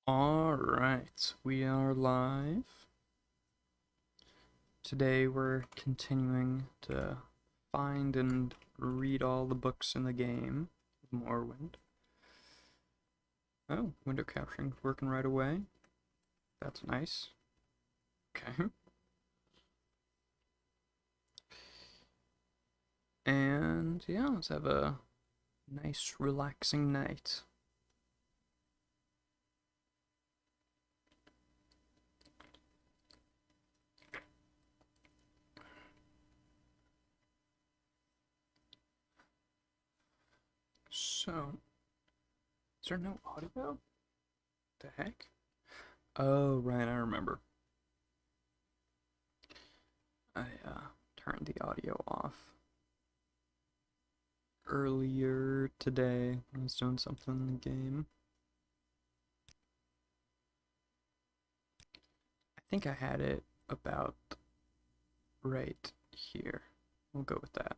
Alright, we are live. Today we're continuing to find and read all the books in the game of Morrowind. Oh, window capturing working right away. That's nice. Okay. And yeah, let's have a nice relaxing night. So, is there no audio? The heck? Oh, right, I remember. I turned the audio off earlier today when I was doing something in the game. I think I had it about right here. We'll go with that.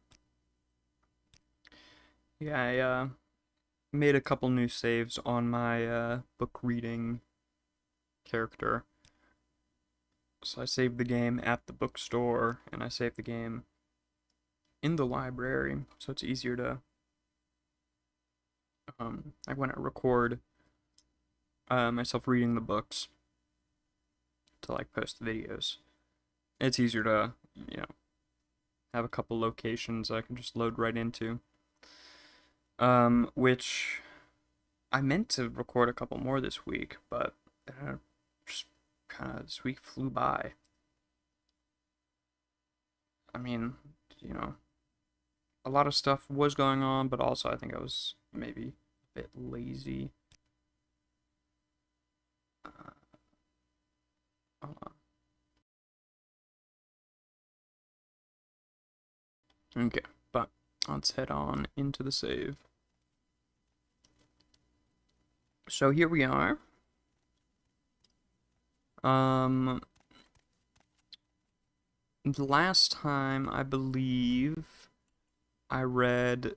Yeah, I made a couple new saves on my book reading character. So I saved the game at the bookstore, and I saved the game in the library, so it's easier to, like when I record myself reading the books to like post the videos, it's easier to, you know, have a couple locations I can just load right into. Which I meant to record a couple more this week, but just kind of this week flew by. I mean, you know, a lot of stuff was going on, but also I think I was maybe a bit lazy. Hold on. Okay, but let's head on into the save. So here we are. The last time I believe I read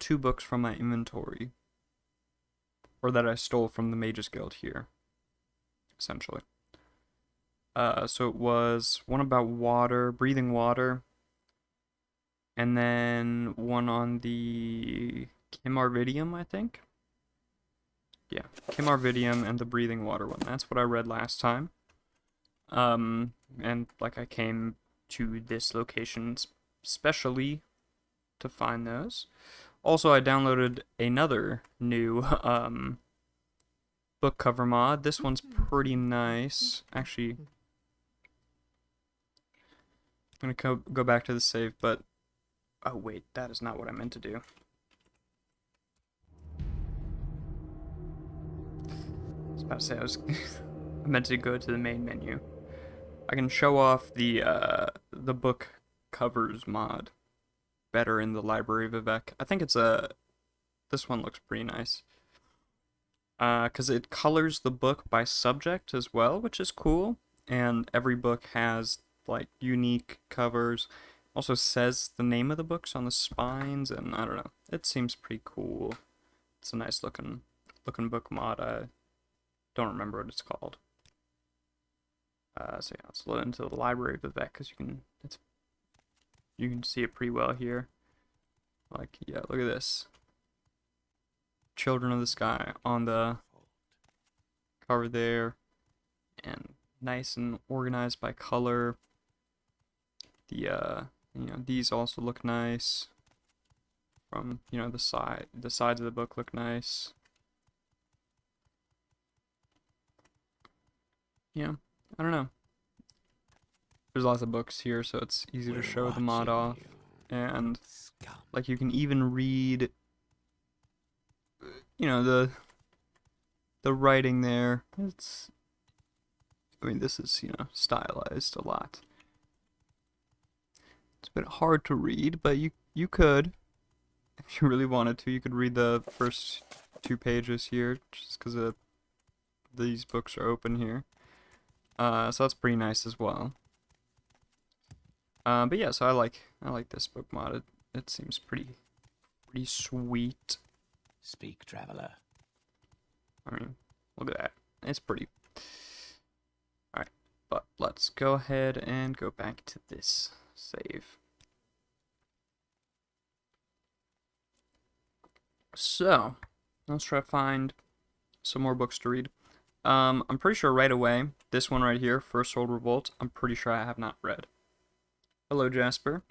two books from my inventory, or that I stole from the Mages Guild here, essentially. So it was one about water, breathing water, and then one on the Kimarvidium, I think. Yeah, Kimarvidium and the breathing water one. That's what I read last time. And like I came to this location specially to find those. Also, I downloaded another new book cover mod. This one's pretty nice. Actually, I'm gonna go back to the save, but oh wait, that is not what I meant to do. I was about to say I meant to go to the main menu. I can show off the book covers mod better in the Library of Vivec. I think this one looks pretty nice. Because it colors the book by subject as well, which is cool. And every book has like unique covers. Also says the name of the books on the spines, and I don't know. It seems pretty cool. It's a nice looking book mod. I don't remember what it's called. So yeah, let's load into the Library of Vivec because you can see it pretty well here. Like, yeah, look at this. Children of the Sky on the cover there, and nice and organized by color. These also look nice. From the sides of the book look nice. Yeah, I don't know. There's lots of books here, so it's easy to show the mod off, and like you can even read, the writing there. I mean, this is stylized a lot. It's a bit hard to read, but you could, if you really wanted to, you could read the first 2 pages here, just because these books are open here. So that's pretty nice as well. But yeah, so I like this book mod. It seems pretty sweet. Speak, traveler. I mean, look at that. It's pretty. Alright, but let's go ahead and go back to this save. So, let's try to find some more books to read. I'm pretty sure right away, this one right here, First World Revolt, I'm pretty sure I have not read. Hello, Jasper.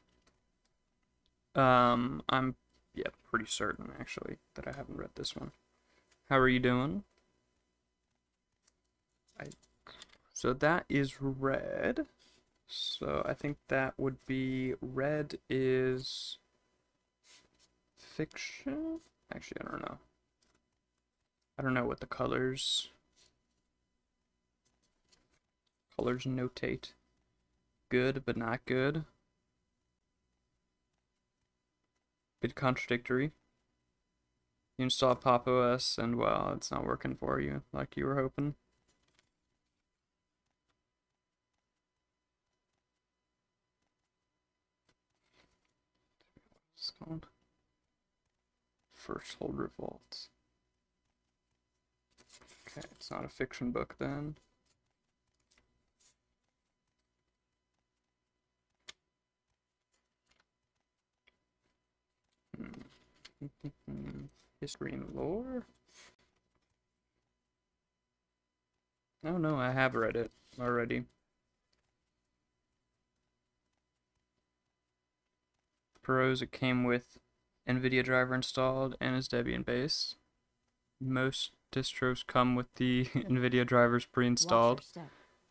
I'm, yeah, pretty certain, actually, that I haven't read this one. How are you doing? So that is red. So I think that would be, red is fiction? Actually, I don't know. I don't know what the colors notate. Good, but not good. Bit contradictory. You install Pop OS and, well, it's not working for you like you were hoping. It's called First World Revolt. Okay, it's not a fiction book then. History and lore? Oh no, I have read it already. Pros, it came with NVIDIA driver installed and is Debian based. Most distros come with the NVIDIA drivers pre-installed.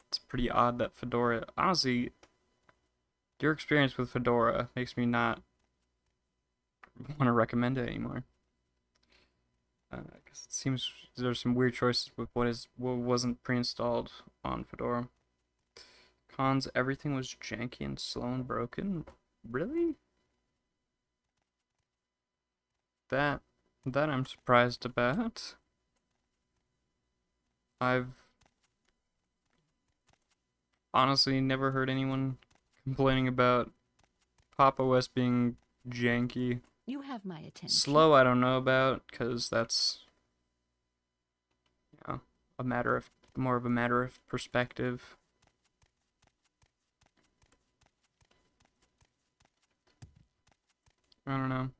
It's pretty odd that Fedora, honestly, your experience with Fedora makes me not want to recommend it anymore. Because it seems there's some weird choices with what wasn't pre-installed on Fedora. Cons, everything was janky and slow and broken. Really? That I'm surprised about. I've honestly never heard anyone complaining about Pop OS being janky. You have my attention. Slow, I don't know about, because that's, you know, more of a matter of perspective. I don't know.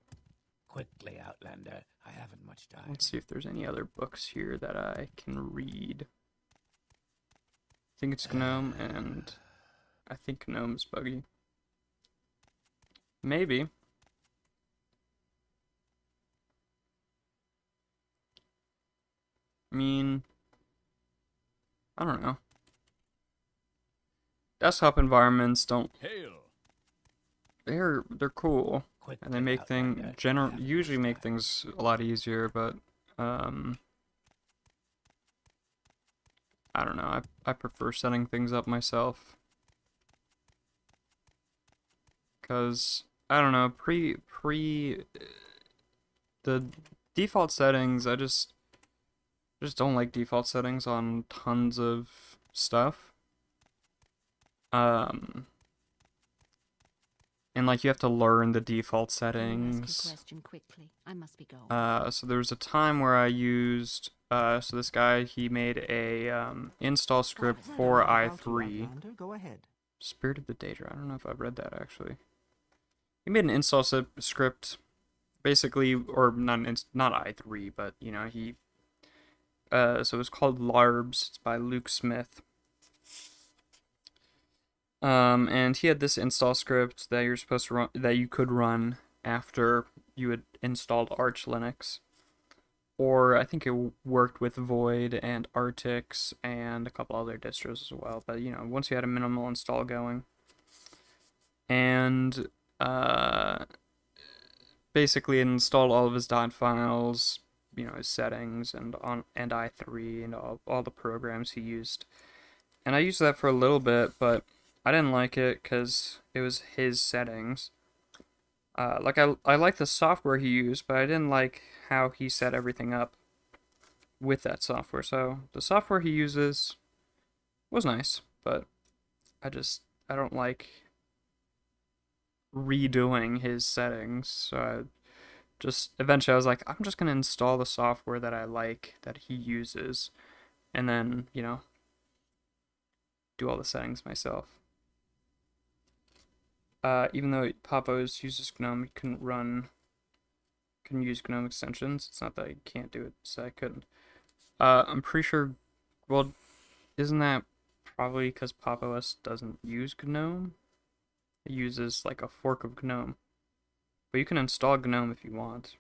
Quickly, Outlander. I haven't much time. Let's see if there's any other books here that I can read. I think it's Gnome, and I think Gnome's buggy. Maybe. I mean, I don't know. Desktop environments don't. Hail. They're cool, Quickly, and they make Outlander. usually make things a lot easier. But I don't know. I prefer setting things up myself, cause I don't know. The default settings. I just don't like default settings on tons of stuff. And like you have to learn the default settings. Question quickly. I must be going. So there was a time where I used so this guy, he made a install script for i3. Go ahead. Spirit of the Daedra. I don't know if I've read that actually. He made an install script, basically, or not i3, but you know he. So it was called Larbs. It's by Luke Smith. And he had this install script that you're supposed to run, that you could run after you had installed Arch Linux. Or I think it worked with Void and Artix and a couple other distros as well. But you know, once you had a minimal install going, and basically it installed all of his dot files, you know, his settings and i3 and all the programs he used. And I used that for a little bit, but I didn't like it because it was his settings. Like I like the software he used, but I didn't like how he set everything up with that software. So the software he uses was nice, but I don't like redoing his settings. So eventually I was like, I'm just gonna install the software that I like that he uses, and then, you know, do all the settings myself. Even though Papos uses GNOME, you couldn't use GNOME extensions. It's not that I can't do it, so I couldn't. I'm pretty sure, well, isn't that probably because Pop! OS doesn't use GNOME? It uses like a fork of GNOME. But you can install GNOME if you want.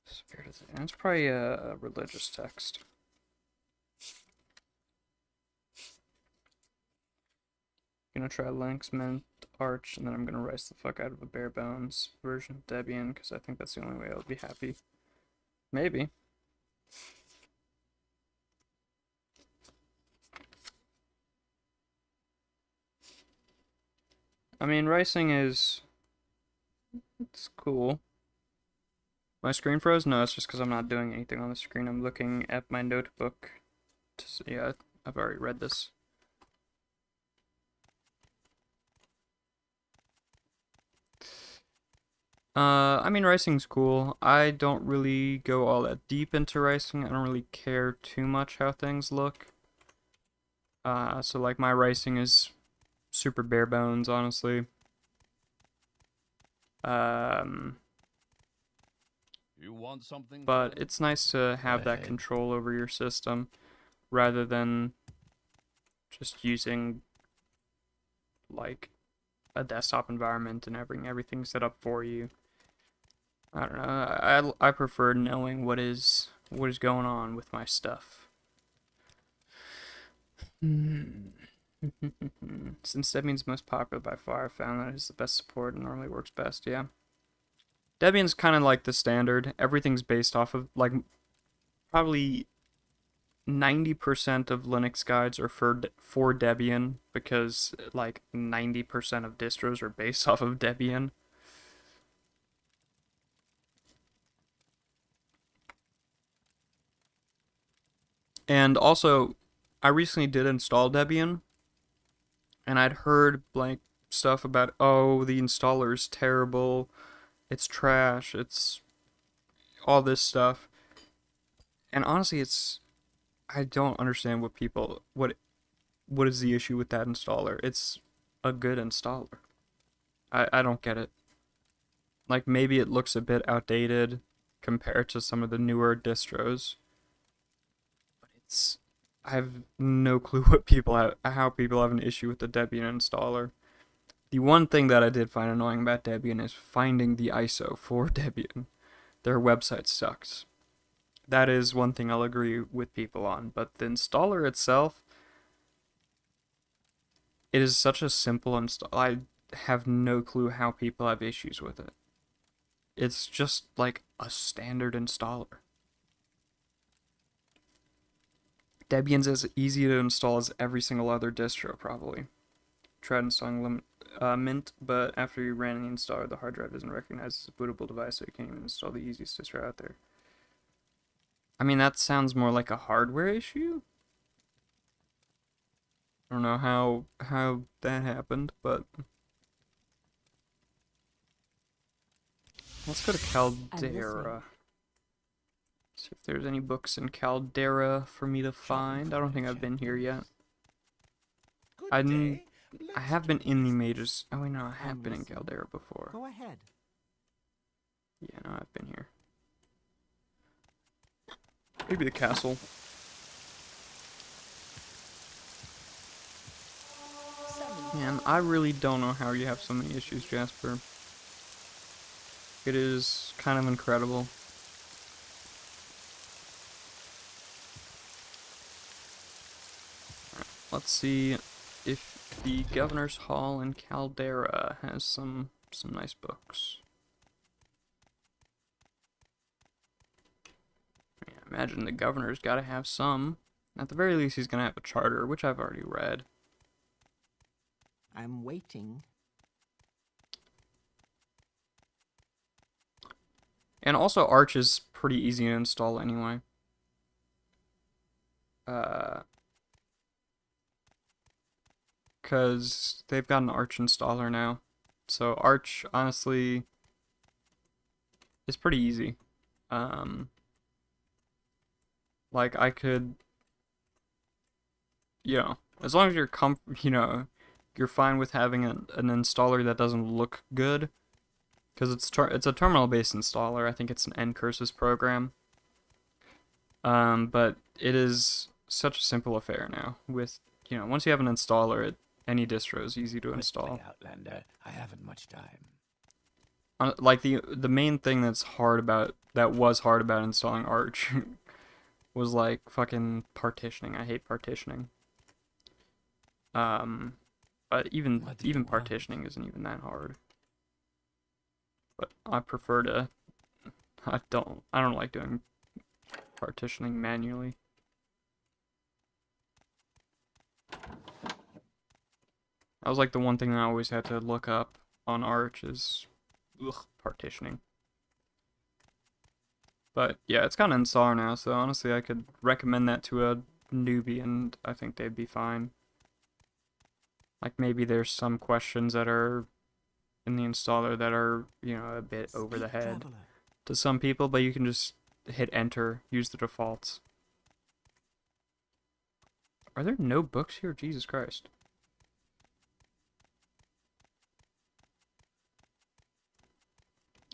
Spirit of the... It's probably a religious text. Gonna try Linux Mint Arch, and then I'm gonna rice the fuck out of a bare bones version of Debian, because I think that's the only way I'll be happy. Maybe. I mean, ricing is... it's cool. My screen froze? No, it's just because I'm not doing anything on the screen. I'm looking at my notebook. Yeah, I've already read this. I mean, ricing's cool. I don't really go all that deep into ricing. I don't really care too much how things look. So like my ricing is super bare bones, honestly. You want something? But it's nice to have that control over your system rather than just using like a desktop environment and having everything set up for you. I don't know. I prefer knowing what is going on with my stuff. Since Debian's most popular by far, I found that it is the best support and normally works best. Yeah. Debian's kind of like the standard. Everything's based off of, like, probably 90% of Linux guides are for Debian, because, like, 90% of distros are based off of Debian. And also, I recently did install Debian, and I'd heard, like, stuff about, oh, the installer is terrible, it's trash, it's all this stuff. And honestly, I don't understand what is the issue with that installer. It's a good installer. I don't get it. Like, maybe it looks a bit outdated compared to some of the newer distros. But I have no clue how people have an issue with the Debian installer. The one thing that I did find annoying about Debian is finding the ISO for Debian. Their website sucks. That is one thing I'll agree with people on, but the installer itself, it is such a simple install. I have no clue how people have issues with it. It's just like a standard installer. Debian's as easy to install as every single other distro, probably. Tried installing Mint, but after you ran the installer, the hard drive isn't recognized as a bootable device, so you can't even install the easiest distro out there. I mean, that sounds more like a hardware issue. I don't know how that happened, but let's go to Caldera. See if there's any books in Caldera for me to find. I don't think I've been here yet. I have been in the mages. Oh wait, no, I have been in Caldera before. Go ahead. Yeah, no, I've been here. Maybe the castle. Man, I really don't know how you have so many issues, Jasper. It is kind of incredible. Right, let's see if the Governor's Hall in Caldera has some nice books. Yeah, imagine the governor's got to have some. At the very least, he's gonna have a charter, which I've already read. I'm waiting. And also, Arch is pretty easy to install anyway. Because they've got an Arch installer now. So Arch, honestly, is pretty easy. Like, I could, as long as you're you're fine with having an installer that doesn't look good, because it's a terminal-based installer. I think it's an Ncurses program. But it is such a simple affair now. With once you have an installer, any distro is easy to install. Quickly, Outlander. I haven't much time. Like the main thing that was hard about installing Arch was like fucking partitioning. I hate partitioning. But even partitioning isn't even that hard. But I prefer to. I don't like doing partitioning manually. That was like the one thing I always had to look up on Arch is partitioning. But yeah, it's got an installer now, so honestly I could recommend that to a newbie and I think they'd be fine. Like maybe there's some questions that are in the installer that are, a bit over the head to some people, but you can just hit enter, use the defaults. Are there no books here? Jesus Christ.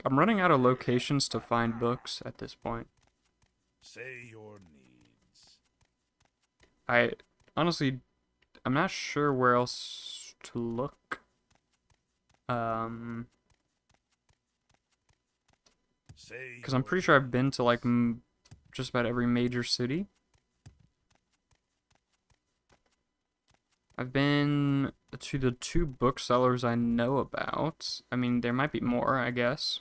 I'm running out of locations to find books at this point. Say your needs. I'm not sure where else to look. Because I'm pretty sure I've been to like just about every major city. I've been to the 2 booksellers I know about. I mean, there might be more, I guess.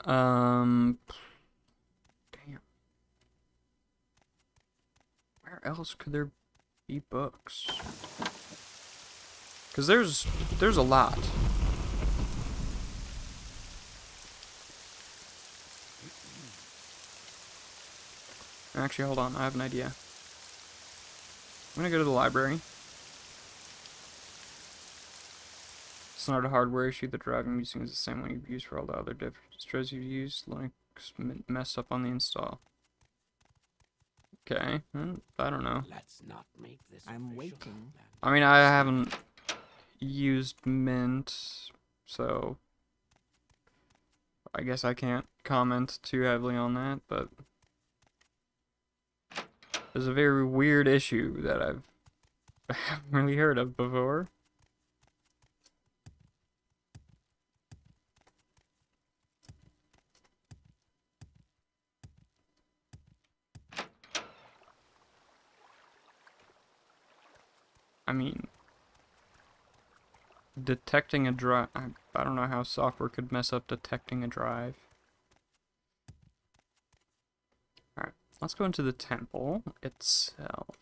Damn. Where else could there be books? Because there's a lot. Actually, hold on. I have an idea. I'm gonna go to the library. It's not a hardware issue. The drive I'm using is the same one you've used for all the other distros you've used. Linux messed up on the install. Okay, I don't know. Let's not make this I'm official, waiting. Outlander. I mean, I haven't used Mint, so I guess I can't comment too heavily on that, but there's a very weird issue that I haven't really heard of before. I mean, detecting a drive. I don't know how software could mess up detecting a drive. Alright, let's go into the temple itself.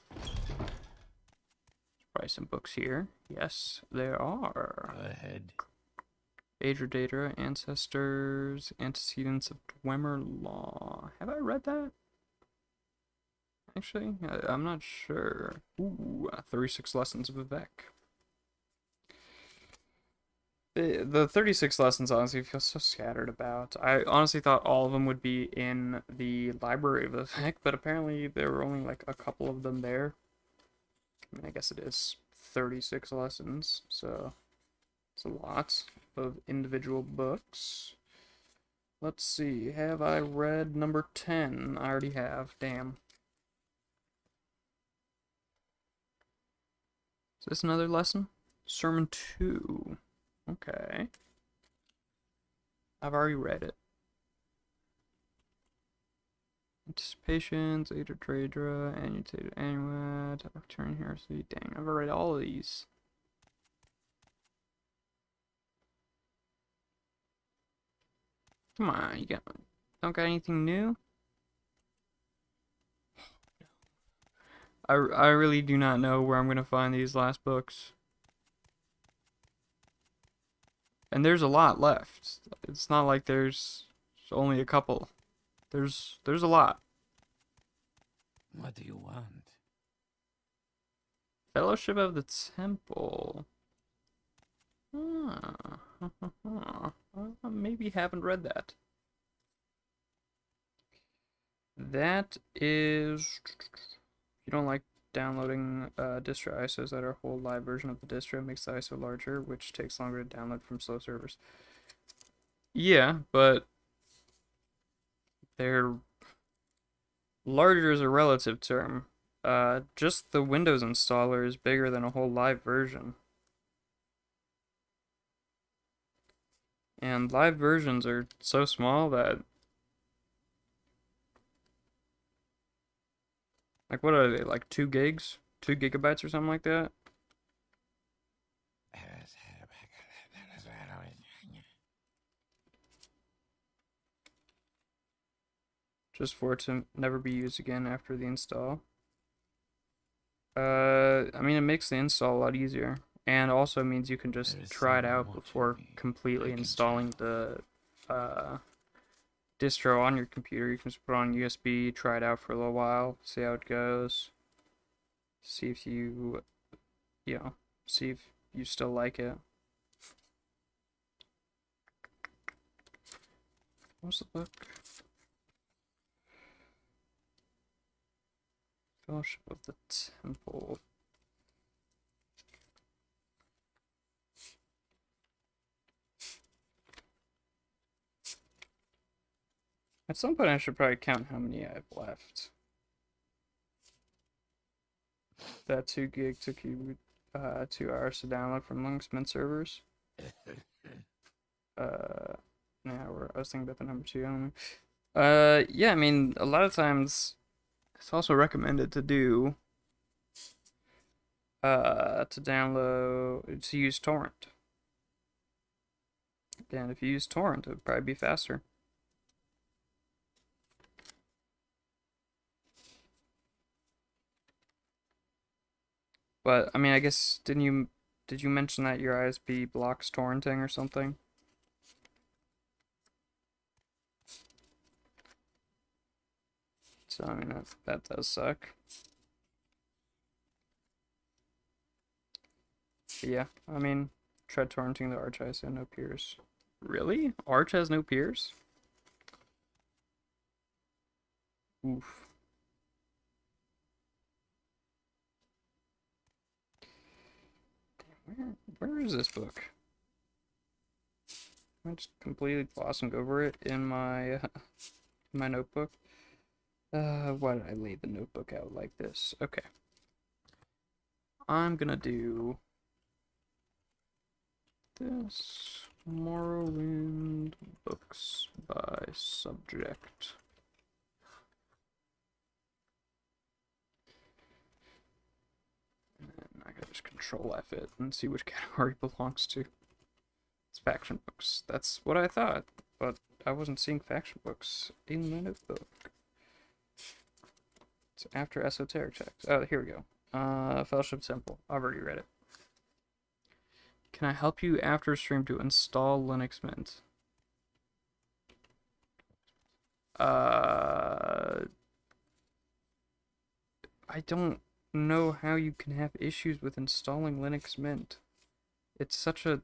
Probably some books here. Yes, there are. Go ahead. Age or Data, Ancestors, Antecedents of Dwemer Law. Have I read that? Actually, I'm not sure. Ooh, 36 Lessons of Vivek. The 36 lessons honestly feel so scattered about. I honestly thought all of them would be in the Library of Vivek, but apparently there were only like a couple of them there. I mean, I guess it is 36 lessons, so it's a lot of individual books. Let's see, have I read number 10? I already have, damn. Is this another lesson? Sermon 2. Okay. I've already read it. Anticipations, Ader Tradra, Annutated Annuet, Return Heresy. Dang, I've read all of these. Come on, don't got anything new? I really do not know where I'm gonna find these last books. And there's a lot left. It's not like there's only a couple. There's a lot. What do you want? Fellowship of the Temple. Maybe haven't read that. that is... You don't like downloading distro ISOs that are a whole live version of the distro, makes the ISO larger, which takes longer to download from slow servers. Yeah, but they're... Larger is a relative term. Just the Windows installer is bigger than a whole live version. And live versions are so small that... Like, what are they? Like 2 gigs? 2 gigabytes or something like that? Just for it to never be used again after the install. I mean, it makes the install a lot easier. And also means you can just There is try it someone out watching before me. completely I can installing tell. the distro on your computer. You can just put it on USB, try it out for a little while, see how it goes. See if you, see if you still like it. What's the book? Fellowship of the Temple. At some point, I should probably count how many I have left. That 2 gig took you 2 hours to download from Linux Mint servers. I was thinking about the number 2. I don't know. Yeah, I mean, a lot of times it's also recommended to do to use torrent. And if you use torrent, it would probably be faster. But I mean, I guess did you mention that your ISP blocks torrenting or something? So I mean that does suck. But yeah, I mean, tried torrenting the Arch ISO, no peers. Really? Arch has no peers? Oof. Where is this book? I just completely glossing over it in my my notebook. Why did I lay the notebook out like this? Okay. I'm gonna do this. Morrowind books by subject. And then I can just control F it and see which category it belongs to. It's faction books. That's what I thought, but I wasn't seeing faction books in my notebook. It's after esoteric text. Oh, here we go. Fellowship Temple. I've already read it. Can I help you after stream to install Linux Mint? I don't know how you can have issues with installing Linux Mint. It's such a...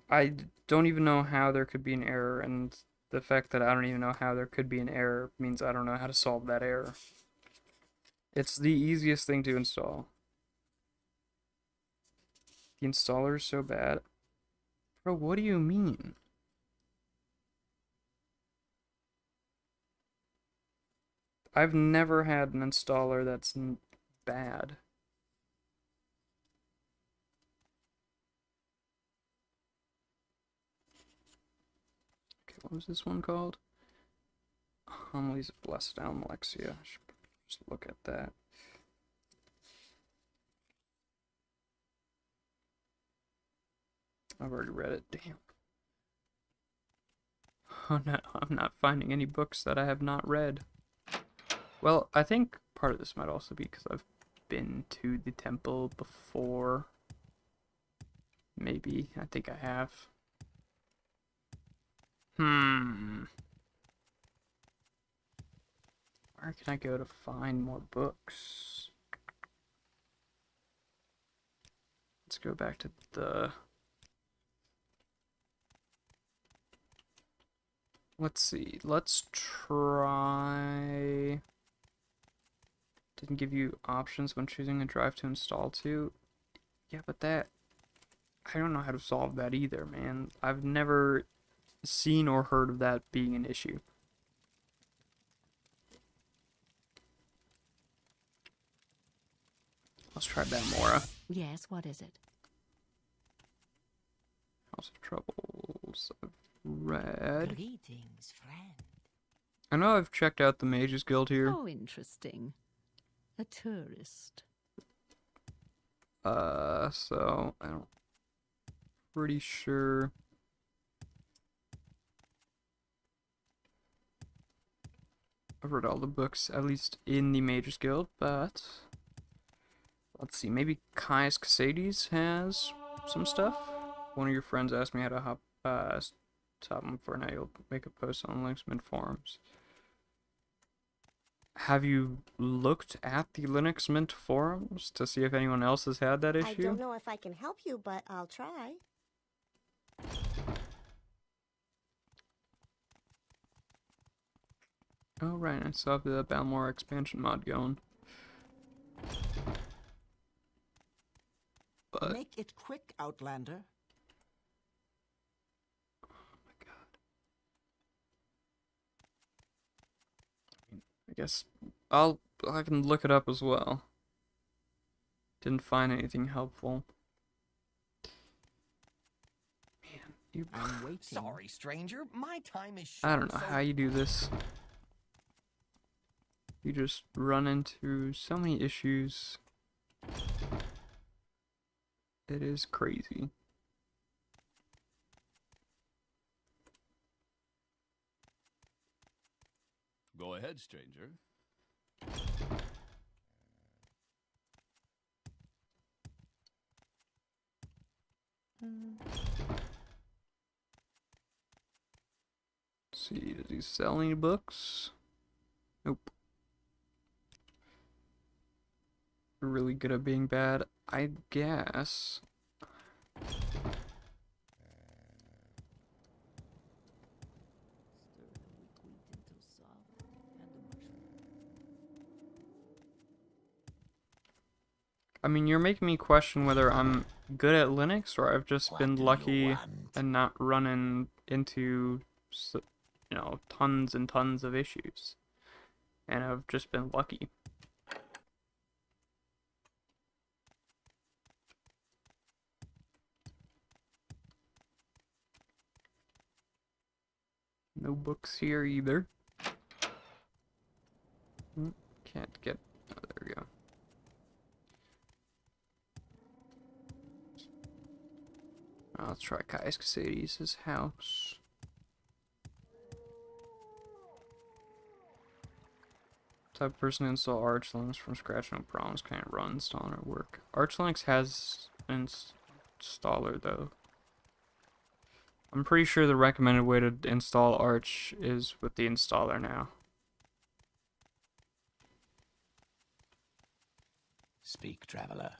I don't even know how there could be an error, and the fact that I don't even know how there could be an error means I don't know how to solve that error. It's the easiest thing to install. The installer is so bad. Bro, what do you mean? I've never had an installer that's bad. Okay, what was this one called? Homilies of Blessed Almalexia. I should just look at that. I've already read it. Damn. Oh no, I'm not finding any books that I have not read. Well, I think part of this might also be because I've been to the temple before. Maybe. I think I have. Where can I go to find more books? Let's go back to the Let's see. Let's try. Didn't give you options when choosing a drive to install to. Yeah, but that. I don't know how to solve that either, man. I've never seen or heard of that being an issue. Let's try Balmora. Yes, what is it? House of Troubles. I've read. Greetings, friend. I know I've checked out the Mages Guild here. How interesting. A tourist. So I don't. Pretty sure. I've read all the books, at least in the Mages Guild, but let's see. Maybe Caius Casades has some stuff. One of your friends asked me how to stop him for now. You'll make a post on Linksmith forums. Have you looked at the Linux Mint forums to see if anyone else has had that issue? I don't know if I can help you, but I'll try. Oh, right. I saw the Balmora expansion mod going. But, Make it quick, Outlander. oh my god. I guess I can look it up as well. Didn't find anything helpful. Man, you. I'm waiting. Sorry, stranger. My time is short. I don't know so how you do this. You just run into so many issues. It is crazy. Go ahead, stranger. Let's see, does he sell any books? Nope. Really good at being bad, I guess. I mean, you're making me question whether I'm good at Linux or I've just What been do you lucky want? and not running into, tons and tons of issues. And I've just been lucky. No books here either. Can't get. Oh, there we go. Let's try Caius Casades' house. Type of person to install Arch Linux from scratch, no problems. Can't run, install, or work. Arch Linux has an installer though. I'm pretty sure the recommended way to install Arch is with the installer now. Speak, traveler.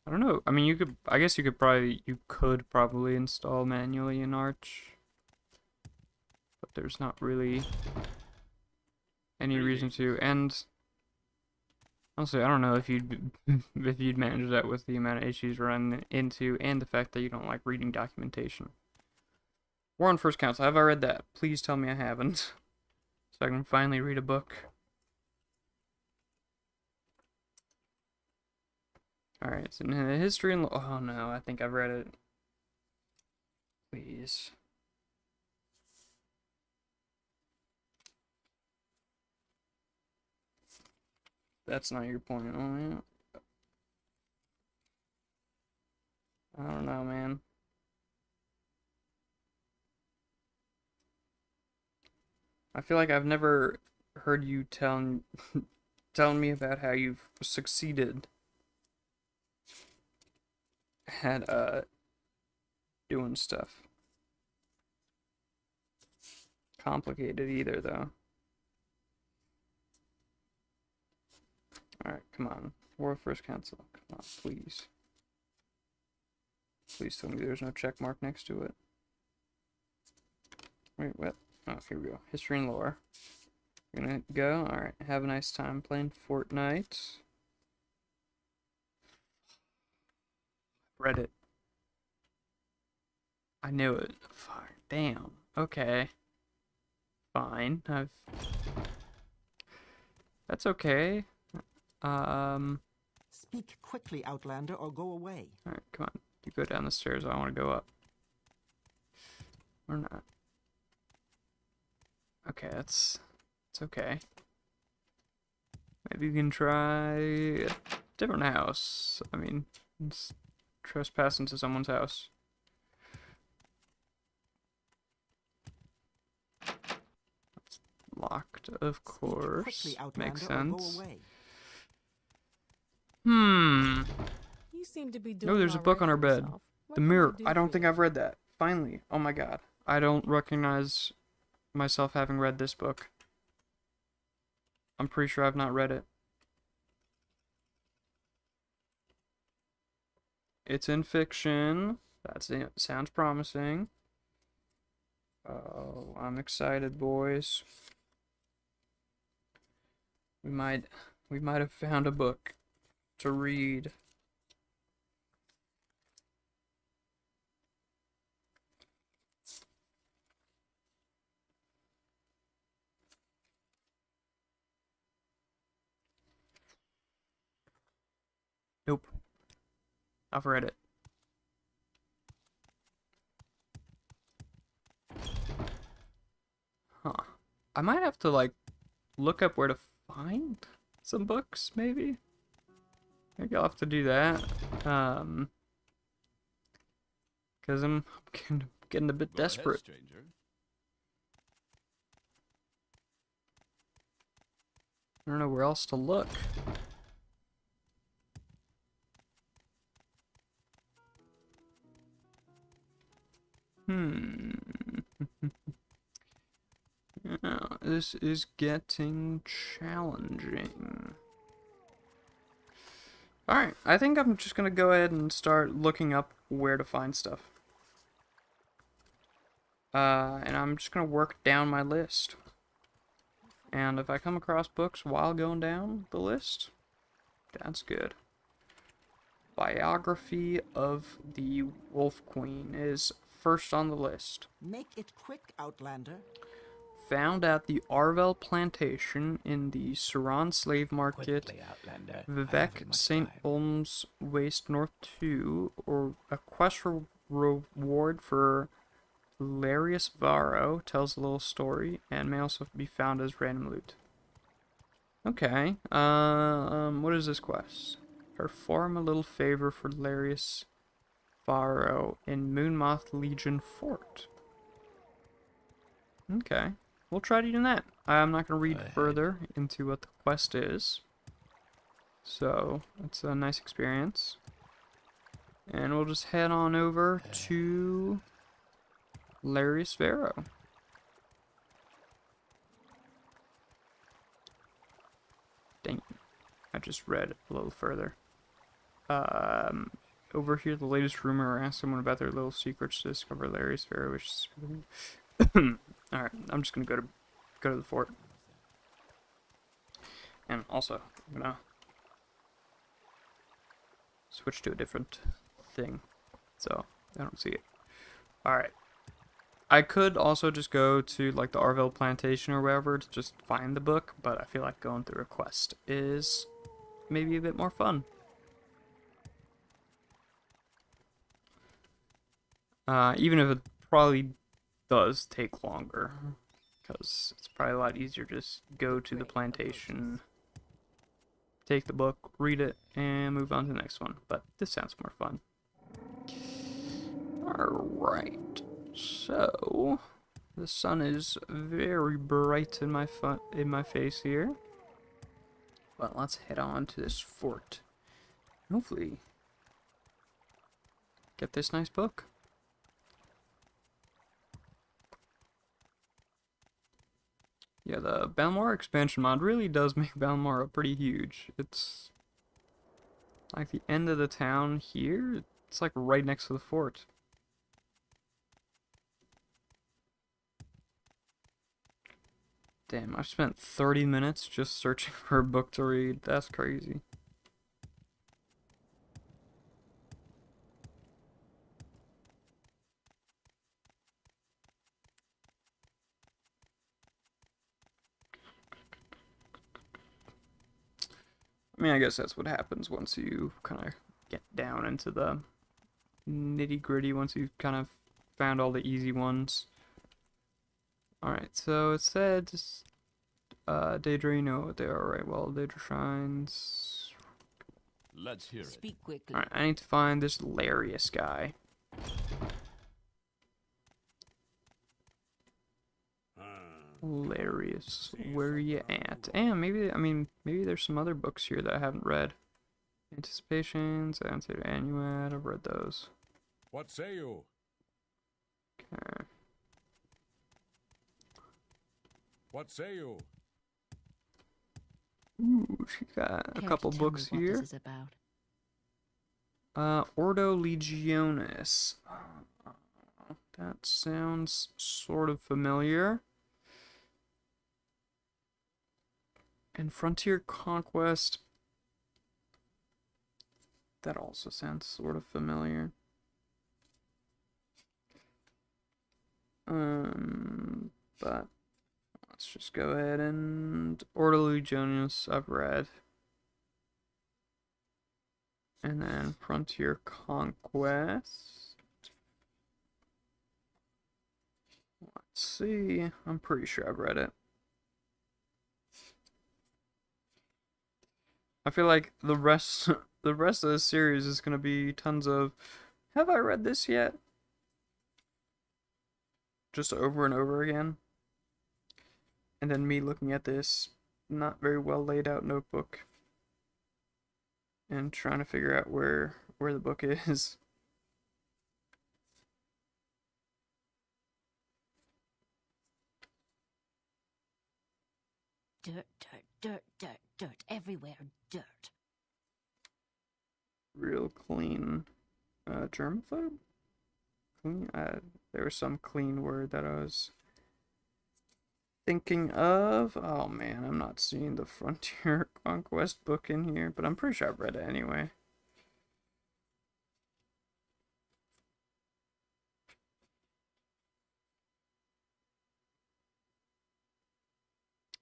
I don't know. I mean, I guess you could probably install manually in Arch, but there's not really any reason to. And honestly, I don't know if you'd if you'd manage that with the amount of issues run into and the fact that you don't like reading documentation. War on First Council. Have I read that? Please tell me I haven't, so I can finally read a book. Alright, so history and... Oh no, I think I've read it. Please. That's not your point. Oh, yeah. I don't know, man. I feel like I've never heard you telling me about how you've succeeded at doing stuff. Complicated either though. Alright, come on. War First Council. Come on, please. Please tell me there's no check mark next to it. Wait, what? Oh, here we go. History and lore. We're gonna go. Alright, have a nice time playing Fortnite. Read it. I knew it. Fuck. Damn. Okay. Fine. That's okay. Speak quickly, Outlander, or go away. Alright, come on. You go down the stairs. I want to go up. Or not. Okay, it's okay. Maybe you can try a different house. I mean, it's trespass into someone's house. It's locked, of Speak course. quickly, Outlander, Makes or go sense. away. You seem to be No, doing there's a all book right on our for bed. yourself. What The can Mirror. do I don't for think you? I've read that. Finally. Oh my god. I don't recognize myself having read this book. I'm pretty sure I've not read it. It's in fiction. That's it. Sounds promising. Oh, I'm excited, boys. We might have found a book to read. Nope. I've read it. Huh. I might have to, like, look up where to find some books, maybe? Maybe I'll have to do that. Because I'm getting a bit Go ahead, desperate. stranger. I don't know where else to look. Yeah, this is getting challenging. Alright, I think I'm just gonna go ahead and start looking up where to find stuff. And I'm just gonna work down my list. And if I come across books while going down the list, that's good. Biography of the Wolf Queen is first on the list. Make it quick, Outlander. Found at the Arvel plantation in the Suran slave market, Quickly, Outlander. I Vivek haven't much St. time. Olm's Waste North 2, or a quest reward for Larius Varro tells a little story and may also be found as random loot. Okay, what is this quest? Perform a little favor for Larius Varro in Moonmoth Legion Fort. Okay, we'll try doing that. I'm not going to read further into what the quest is. So, it's a nice experience. And we'll just head on over to Larius Varro. Dang, I just read a little further. Over here, the latest rumor asked someone about their little secrets to discover Larius Varro, which is... Alright, I'm just gonna go to the fort. And also, I'm gonna switch to a different thing, so I don't see it. Alright. I could also just go to, like, the Arvel plantation or wherever to just find the book, but I feel like going through a quest is maybe a bit more fun. Even if it probably does take longer, because it's probably a lot easier to just go to the plantation, take the book, read it, and move on to the next one. But this sounds more fun. Alright, so the sun is very bright in my face here. But let's head on to this fort. Hopefully get this nice book. Yeah, the Balmora expansion mod really does make Balmora pretty huge. It's like the end of the town here. It's like right next to the fort. Damn, I've spent 30 minutes just searching for a book to read. That's crazy. I mean, I guess that's what happens once you kind of get down into the nitty gritty, once you've kind of found all the easy ones. Alright, so it said, Daedra, you know what they are, right? Well, Daedra Shrines. Let's hear it. Speak quickly. Alright, I need to find this Larius guy. Larius, where you at? And maybe, I mean, maybe there's some other books here that I haven't read. Anticipations, Annotated Annuad, I've read those. What say you? Okay. What say you? Ooh, she got a Care couple to tell me books what here. this is about? Ordo Legionis. That sounds sort of familiar. And Frontier Conquest. That also sounds sort of familiar. But let's just go ahead and Ordo Legionis I've read. And then Frontier Conquest. Let's see. I'm pretty sure I've read it. I feel like the rest of the series is gonna be tons of, have I read this yet? Just over and over again. And then me looking at this not very well laid out notebook and trying to figure out where the book is. Dirt, dirt, dirt, dirt, dirt. Everywhere, dirt. Real clean. Germaphobe? Clean? There was some clean word that I was thinking of. Oh man, I'm not seeing the Frontier Conquest book in here, but I'm pretty sure I've read it anyway.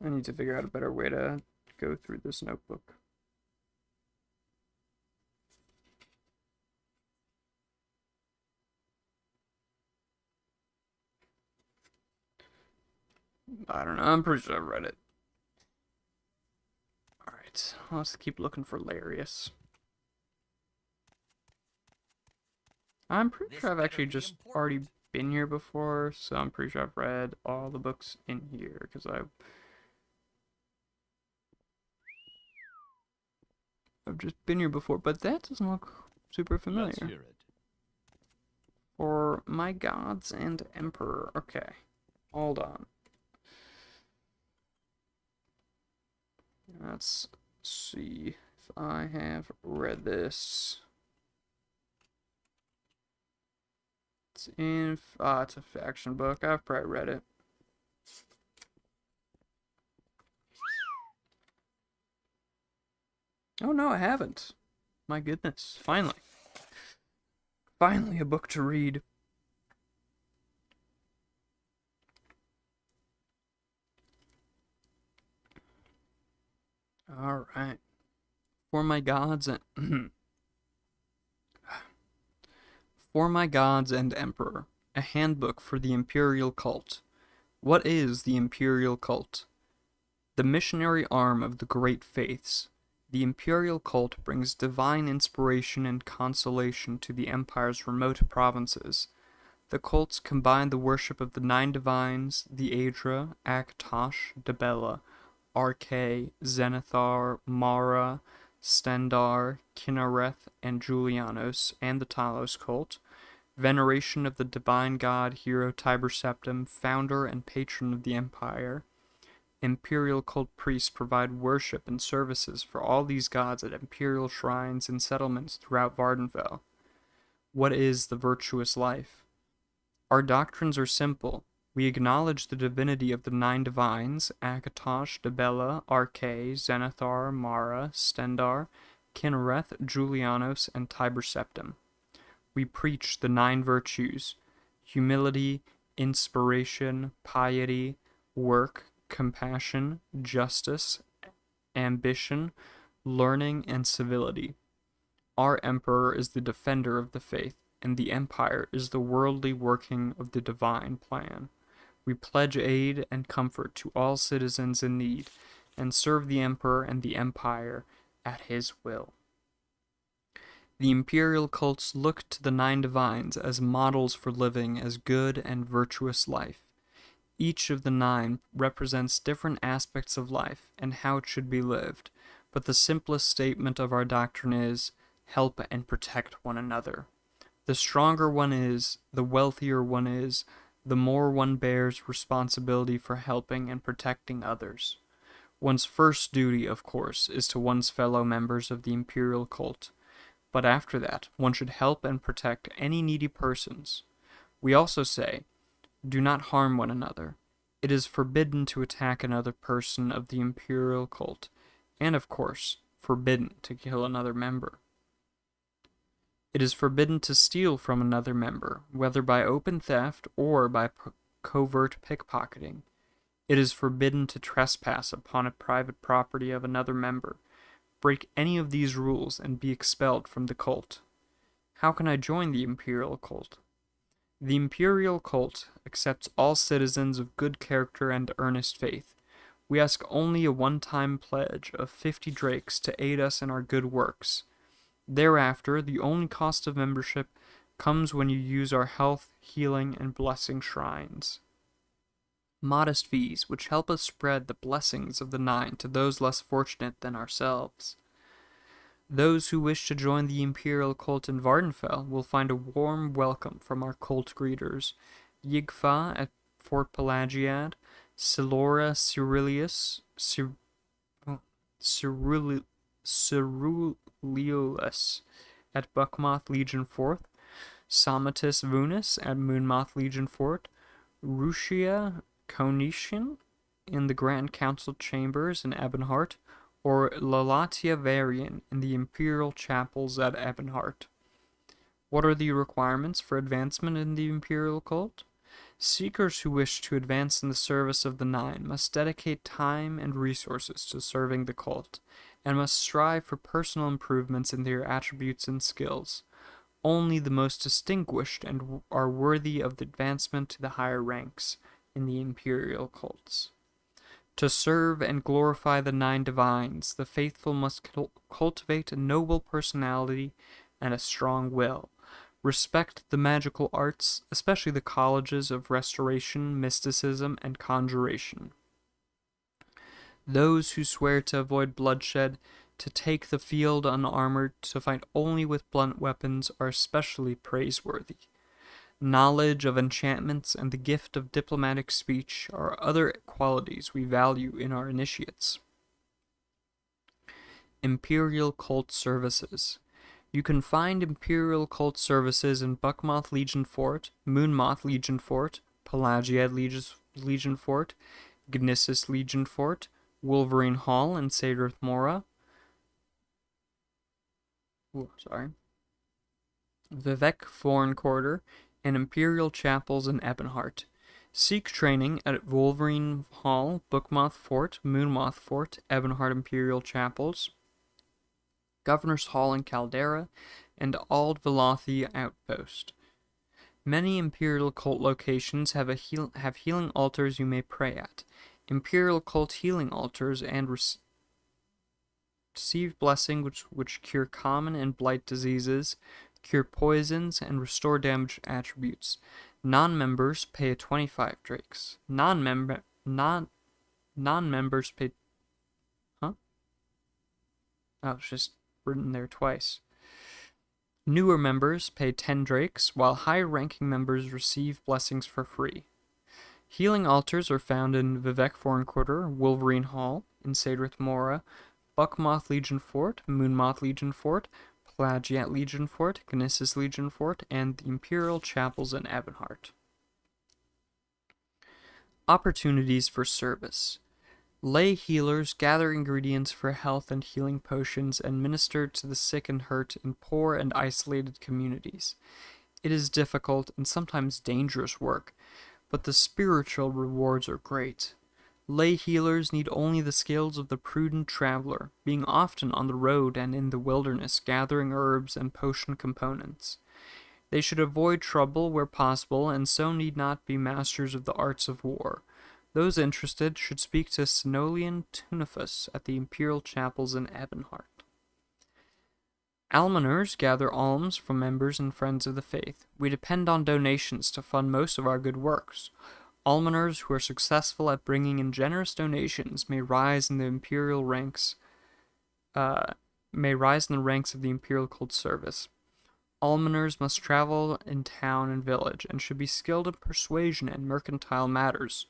I need to figure out a better way to go through this notebook. I don't know, I'm pretty sure I've read it. Alright, let's keep looking for Larius. I'm pretty This sure I've better actually be just important. already been here before, so I'm pretty sure I've read all the books in here, because I've just been here before, but that doesn't look super Let's familiar. hear it. For my gods and emperor. Okay, hold on. Let's see if I have read this. It's a faction book. I've probably read it. Oh no, I haven't. My goodness, finally. Finally a book to read. Alright. For my gods and For my gods and emperor, a handbook for the imperial cult. What is the imperial cult? The missionary arm of the great faiths. The imperial cult brings divine inspiration and consolation to the empire's remote provinces. The cults combine the worship of the nine divines, the Aedra, Akatosh, Debella, Arche, Zenithar, Mara, Stendar, Kinnereth, and Julianos, and the Talos cult, veneration of the divine god Hero Tiber Septim, founder and patron of the empire. Imperial cult priests provide worship and services for all these gods at imperial shrines and settlements throughout Vardenfell. What is the virtuous life? Our doctrines are simple. We acknowledge the divinity of the 9 divines, Akatosh, Debella, Arche, Zenithar, Mara, Stendar, Kinnereth, Julianos, and Tiber Septim. We preach the 9 virtues: humility, inspiration, piety, work, compassion, justice, ambition, learning, and civility. Our emperor is the defender of the faith, and the empire is the worldly working of the divine plan. We pledge aid and comfort to all citizens in need, and serve the emperor and the empire at his will. The imperial cults look to the 9 divines as models for living as good and virtuous life. Each of the 9 represents different aspects of life and how it should be lived, but the simplest statement of our doctrine is, help and protect one another. The stronger one is, the wealthier one is, the more one bears responsibility for helping and protecting others. One's first duty, of course, is to one's fellow members of the imperial cult, but after that, one should help and protect any needy persons. We also say, do not harm one another. It is forbidden to attack another person of the imperial cult, and of course, forbidden to kill another member. It is forbidden to steal from another member, whether by open theft or by covert pickpocketing. It is forbidden to trespass upon a private property of another member, break any of these rules, and be expelled from the cult. How can I join the imperial cult? The imperial cult accepts all citizens of good character and earnest faith. We ask only a one-time pledge of 50 drakes to aid us in our good works. Thereafter, the only cost of membership comes when you use our health, healing, and blessing shrines. Modest fees, which help us spread the blessings of the 9 to those less fortunate than ourselves. Those who wish to join the imperial cult in Vardenfell will find a warm welcome from our cult greeters, Yigfa at Fort Pelagiad, Silora Ceruleolus at Buckmoth Legion Fort, Samatus Vunis at Moonmoth Legion Fort, Rushia Conetian in the Grand Council Chambers in Ebonheart, or Lalatia Varian in the Imperial Chapels at Ebonheart. What are the requirements for advancement in the Imperial cult? Seekers who wish to advance in the service of the 9 must dedicate time and resources to serving the cult, and must strive for personal improvements in their attributes and skills. Only the most distinguished and are worthy of the advancement to the higher ranks in the imperial cults. To serve and glorify the 9 divines, the faithful must cultivate a noble personality and a strong will. Respect the magical arts, especially the colleges of restoration, mysticism, and conjuration. Those who swear to avoid bloodshed, to take the field unarmored, to fight only with blunt weapons are especially praiseworthy. Knowledge of enchantments and the gift of diplomatic speech are other qualities we value in our initiates. Imperial Cult Services. You can find Imperial Cult Services in Buckmoth Legion Fort, Moonmoth Legion Fort, Pelagiad Legion Fort, Gnissis Legion Fort, Wolverine Hall in Sadrith Mora, Vivek Foreign Quarter, and Imperial Chapels in Ebonheart. Seek training at Wolverine Hall, Bookmoth Fort, Moonmoth Fort, Ebonheart Imperial Chapels, Governor's Hall in Caldera, and Ald Velothi Outpost. Many Imperial Cult locations have healing altars you may pray at. Imperial Cult healing altars and receive blessings which cure common and blight diseases, cure poisons, and restore damaged attributes. Non-members pay 25 drakes. Non-members pay... Huh? Oh, it's just written there twice. Newer members pay 10 drakes, while higher-ranking members receive blessings for free. Healing altars are found in Vivek Foreign Quarter, Wolverine Hall, in Sadrith Mora, Buckmoth Legion Fort, Moonmoth Legion Fort, Pelagiat Legion Fort, Gnissis Legion Fort, and the Imperial Chapels in Ebonheart. Opportunities for service. Lay healers gather ingredients for health and healing potions and minister to the sick and hurt in poor and isolated communities. It is difficult and sometimes dangerous work, but the spiritual rewards are great. Lay healers need only the skills of the prudent traveler, being often on the road and in the wilderness gathering herbs and potion components. They should avoid trouble where possible and so need not be masters of the arts of war. Those interested should speak to Sinolian Tunifus at the Imperial Chapels in Ebonheart. Almoners gather alms from members and friends of the faith. We depend on donations to fund most of our good works. Almoners who are successful at bringing in generous donations may rise in the ranks of the Imperial Cult Service. Almoners must travel in town and village and should be skilled in persuasion and mercantile matters.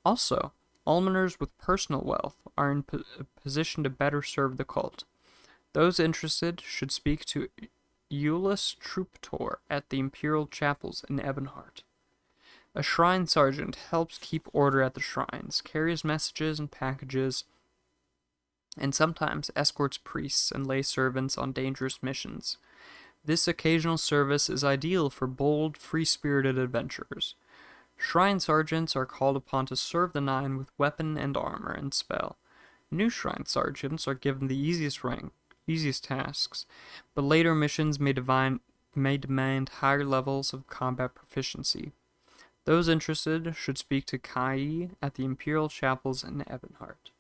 Also, almoners with personal wealth are in a position to better serve the cult. Those interested should speak to Eulus Truptor at the Imperial Chapels in Ebonheart. A shrine sergeant helps keep order at the shrines, carries messages and packages, and sometimes escorts priests and lay servants on dangerous missions. This occasional service is ideal for bold, free-spirited adventurers. Shrine sergeants are called upon to serve the Nine with weapon and armor and spell. New shrine sergeants are given the easiest tasks, but later missions may demand higher levels of combat proficiency. Those interested should speak to Kai at the Imperial Chapels in Ebonheart.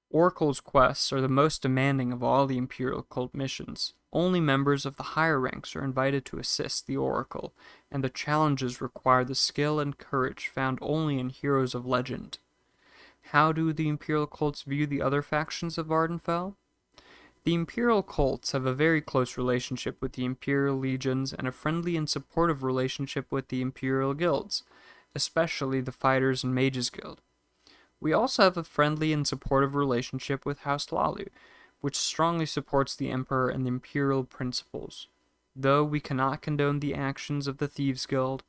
Oracle's quests are the most demanding of all the Imperial cult missions. Only members of the higher ranks are invited to assist the Oracle, and the challenges require the skill and courage found only in heroes of legend. How do the Imperial cults view the other factions of Ardenfell? The Imperial cults have a very close relationship with the Imperial legions and a friendly and supportive relationship with the Imperial guilds, especially the Fighters and Mages Guild. We also have a friendly and supportive relationship with House Lalu, which strongly supports the Emperor and the Imperial principles. Though we cannot condone the actions of the Thieves Guild,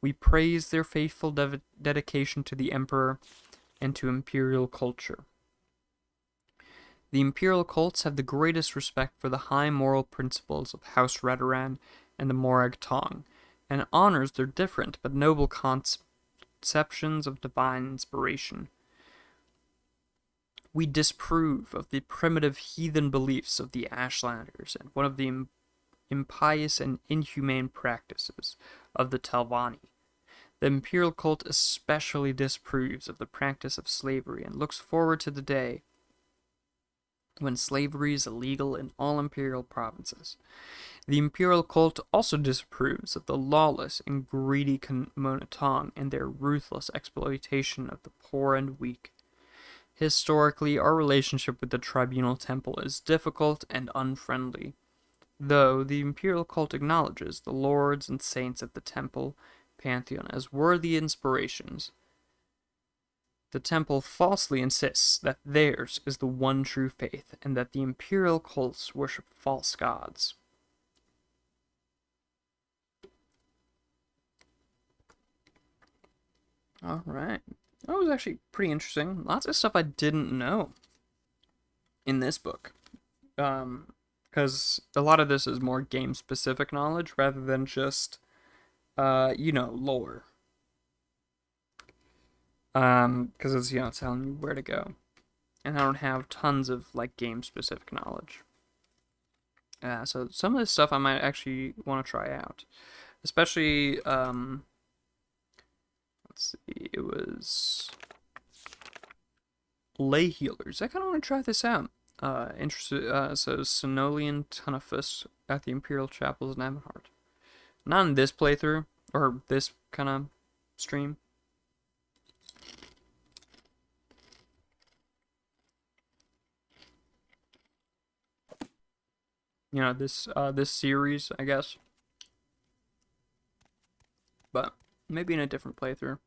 we praise their faithful dedication to the Emperor and to Imperial culture. The Imperial cults have the greatest respect for the high moral principles of House Redoran and the Morag Tong, and honors their different but noble conceptions of divine inspiration. We disapprove of the primitive heathen beliefs of the Ashlanders and one of the impious and inhumane practices of the Telvanni. The Imperial cult especially disapproves of the practice of slavery and looks forward to the day when slavery is illegal in all Imperial provinces. The Imperial cult also disapproves of the lawless and greedy Monotong and their ruthless exploitation of the poor and weak. Historically, our relationship with the Tribunal Temple is difficult and unfriendly, though the Imperial cult acknowledges the lords and saints of the Temple Pantheon as worthy inspirations. The Temple falsely insists that theirs is the one true faith, and that the Imperial cults worship false gods. Alright. That was actually pretty interesting. Lots of stuff I didn't know in this book. Because a lot of this is more game-specific knowledge rather than just, lore. Because it's, telling you where to go. And I don't have tons of, game-specific knowledge. So some of this stuff I might actually want to try out. Especially, let's see, it was lay healers. I kind of want to try this out. So Sinolian Tunifus at the Imperial Chapels in Ebonheart. Not in this playthrough, or this kind of stream. This series, I guess. But maybe in a different playthrough.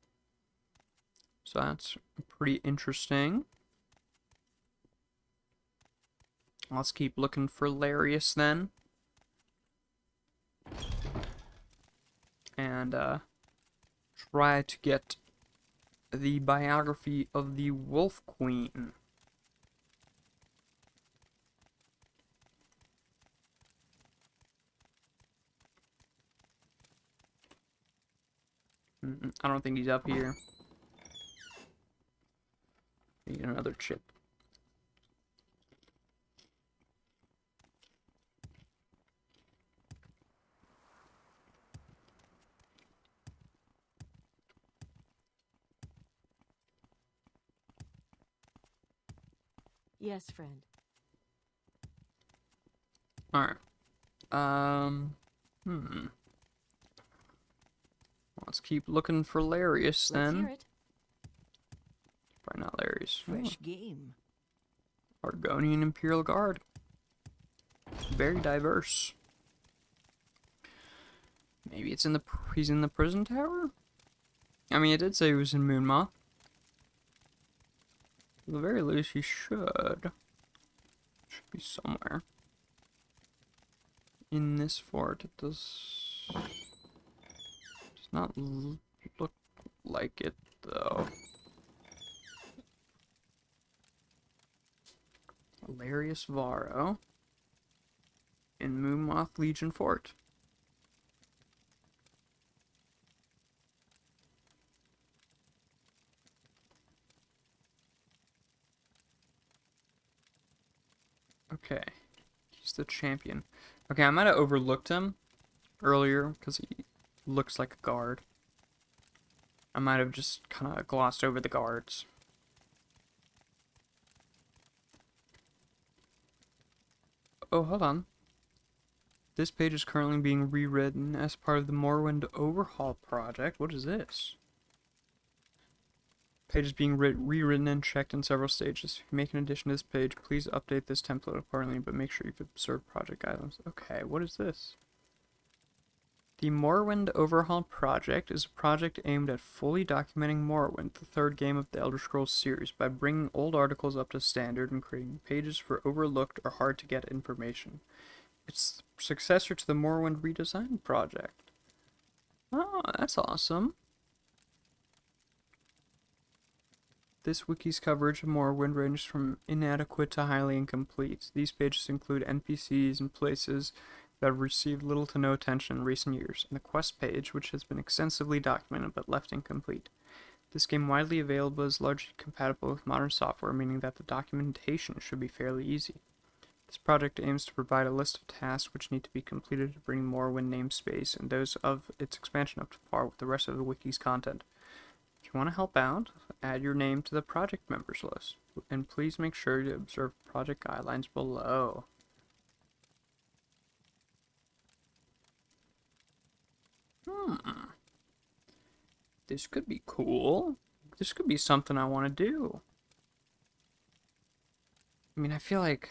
So that's pretty interesting. Let's keep looking for Larius then. And try to get the biography of the Wolf Queen. I don't think he's up here. Need another chip. Yes, friend. Alright. Hmm. Let's keep looking for Larius Let's hear then. it. Probably not Larius. Fresh game. Argonian Imperial Guard. Very diverse. Maybe it's in the he's in the prison tower? I mean, it did say he was in Moonmoth. At the very least, he should. Should be somewhere. In this fort, it does not look like it, though. Larius Varro in Moonmoth Legion Fort. Okay, he's the champion. Okay, I might have overlooked him earlier because he looks like a guard. I might have just kind of glossed over the guards. Oh, hold on. This page is currently being rewritten as part of the Morrowind Overhaul project. What is this? Page is being rewritten and checked in several stages. If you make an addition to this page, please update this template accordingly, but make sure you've observed project guidelines. Okay, what is this? The Morrowind Overhaul project is a project aimed at fully documenting Morrowind, the third game of the Elder Scrolls series, by bringing old articles up to standard and creating pages for overlooked or hard to get information. It's the successor to the Morrowind redesign project. Oh, that's awesome. This wiki's coverage of Morrowind ranges from inadequate to highly incomplete. These pages include NPCs and places that have received little to no attention in recent years, and the quest page, which has been extensively documented but left incomplete. This game, widely available, is largely compatible with modern software, meaning that the documentation should be fairly easy. This project aims to provide a list of tasks which need to be completed to bring Morrowind namespace and those of its expansion up to par with the rest of the wiki's content. If you want to help out, add your name to the project members list, and please make sure to observe project guidelines below. This could be cool. This could be something I want to do. I mean, I feel like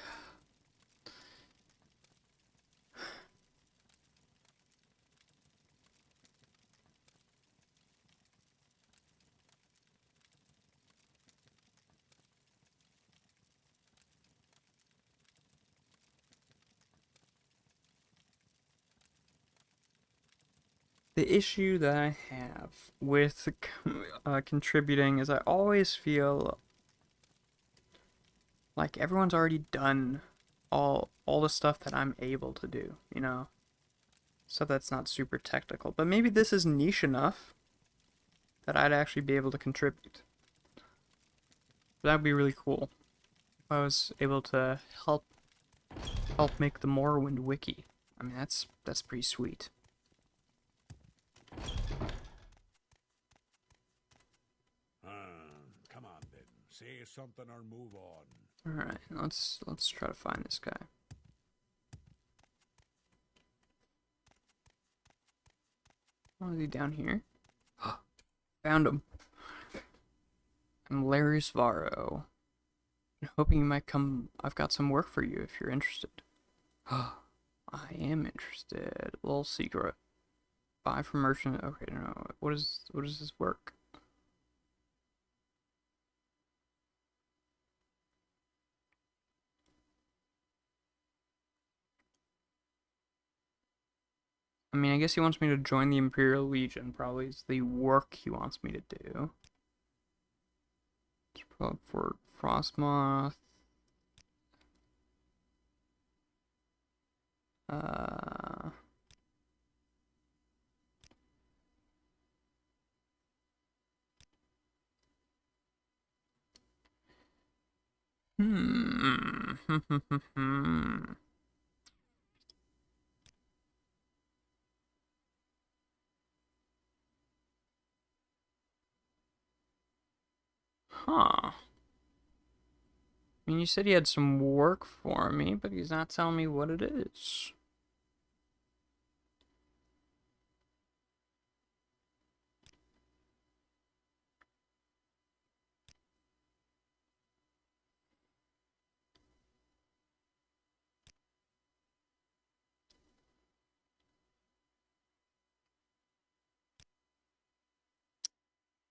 the issue that I have with contributing is I always feel like everyone's already done all the stuff that I'm able to do, you know? Stuff that's not super technical. But maybe this is niche enough that I'd actually be able to contribute. That would be really cool if I was able to help make the Morrowind wiki. I mean, that's pretty sweet. Come on then. Say something or move on. Alright, let's try to find this guy. Oh, is he down here? Found him. I'm Larius Varro. I'm hoping you might come. I've got some work for you if you're interested. I am interested. Little secret. Buy from merchant. Okay, no. What is this work? I mean, I guess he wants me to join the Imperial Legion. Probably is the work he wants me to do. Club for Frostmoth. Uh, hmm. Huh. I mean, you said he had some work for me, but he's not telling me what it is.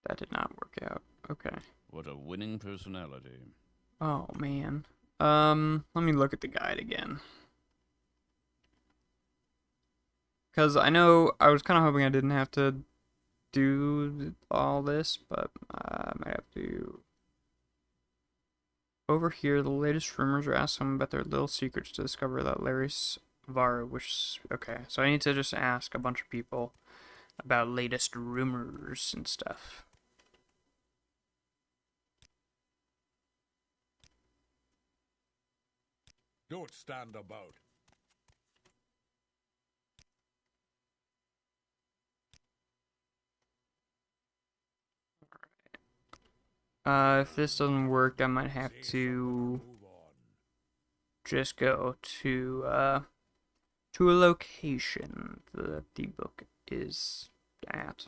That did not work out. Okay. What a winning personality. Oh, man. Let me look at the guide again. Because I know I was kind of hoping I didn't have to do all this, but I might have to. Over here, the latest rumors are asking them about their little secrets to discover that Larry's Vara, which. Okay, so I need to just ask a bunch of people about latest rumors and stuff. Don't stand about. If this doesn't work, I might have Say to something or move on. just go to a location that the book is at.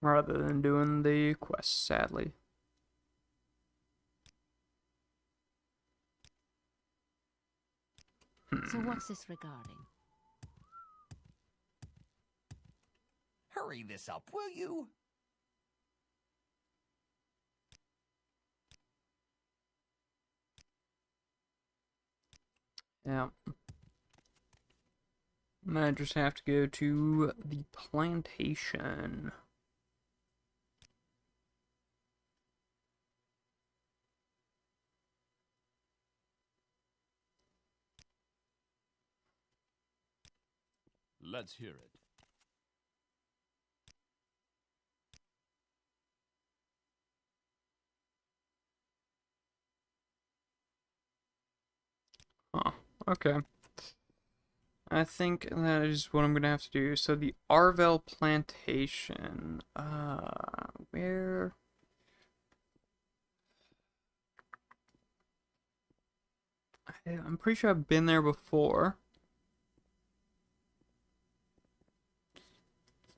Rather than doing the quest, sadly. So what's this regarding? Hurry this up, will you? Yeah. Might just have to go to the plantation. Let's hear it. Huh. Okay. I think that is what I'm gonna have to do. So the Arvel plantation. Where? I'm pretty sure I've been there before.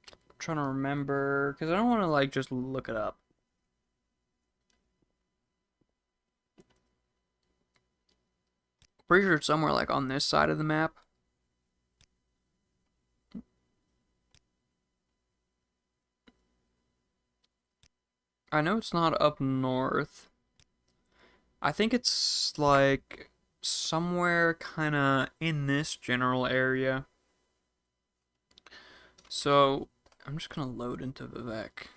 I'm trying to remember, because I don't want to like just look it up. Pretty sure it's somewhere like on this side of the map. I know it's not up north. I think it's like somewhere kind of in this general area. So I'm just gonna load into Vivek.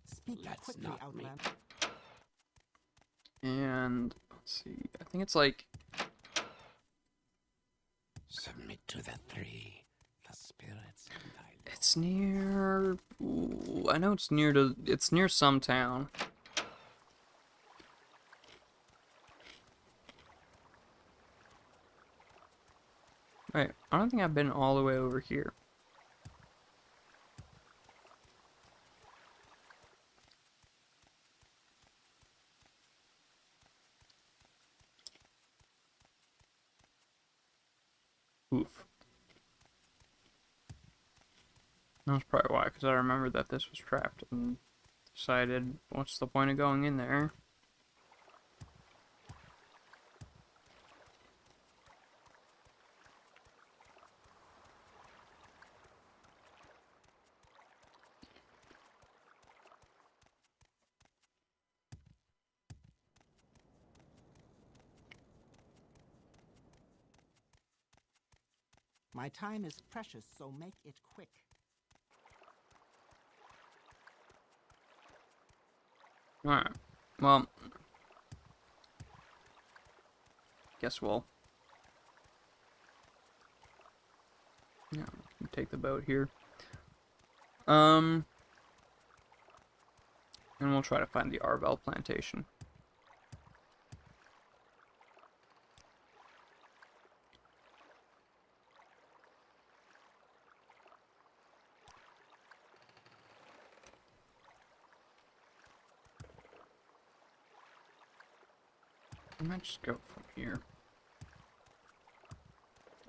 Speak Let's quickly, not Outlander. And let's see. I think it's like Submit to the three, the spirits and I. it's near. Ooh, I know it's near to. It's near some town. Wait, I don't think I've been all the way over here. Oof. That's probably why, because I remember that this was trapped and decided, what's the point of going in there? My time is precious, so make it quick. Alright. Well, guess we'll yeah, we can take the boat here. And we'll try to find the Arvel plantation. I might just go from here.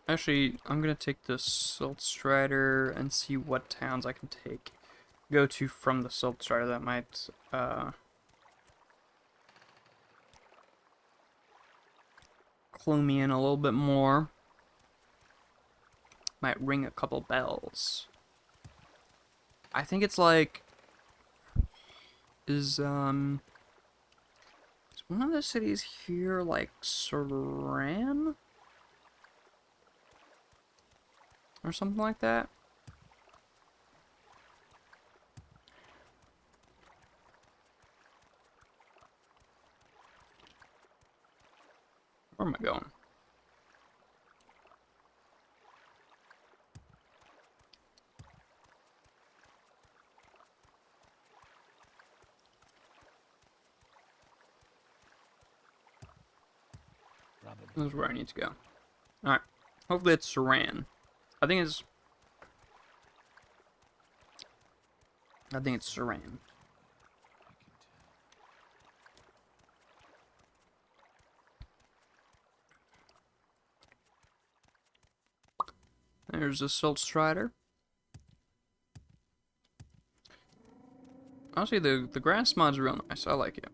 Actually, I'm gonna take the Silt Strider and see what towns I can go to from the Silt Strider that might clue me in a little bit more. Might ring a couple bells. I think it's like is one of the cities here like Saran? Or something like that? Where am I going? This is where I need to go. Alright. Hopefully it's Saran. I think it's Saran. There's a Silt Strider. Honestly, the grass mod's real nice. I like it.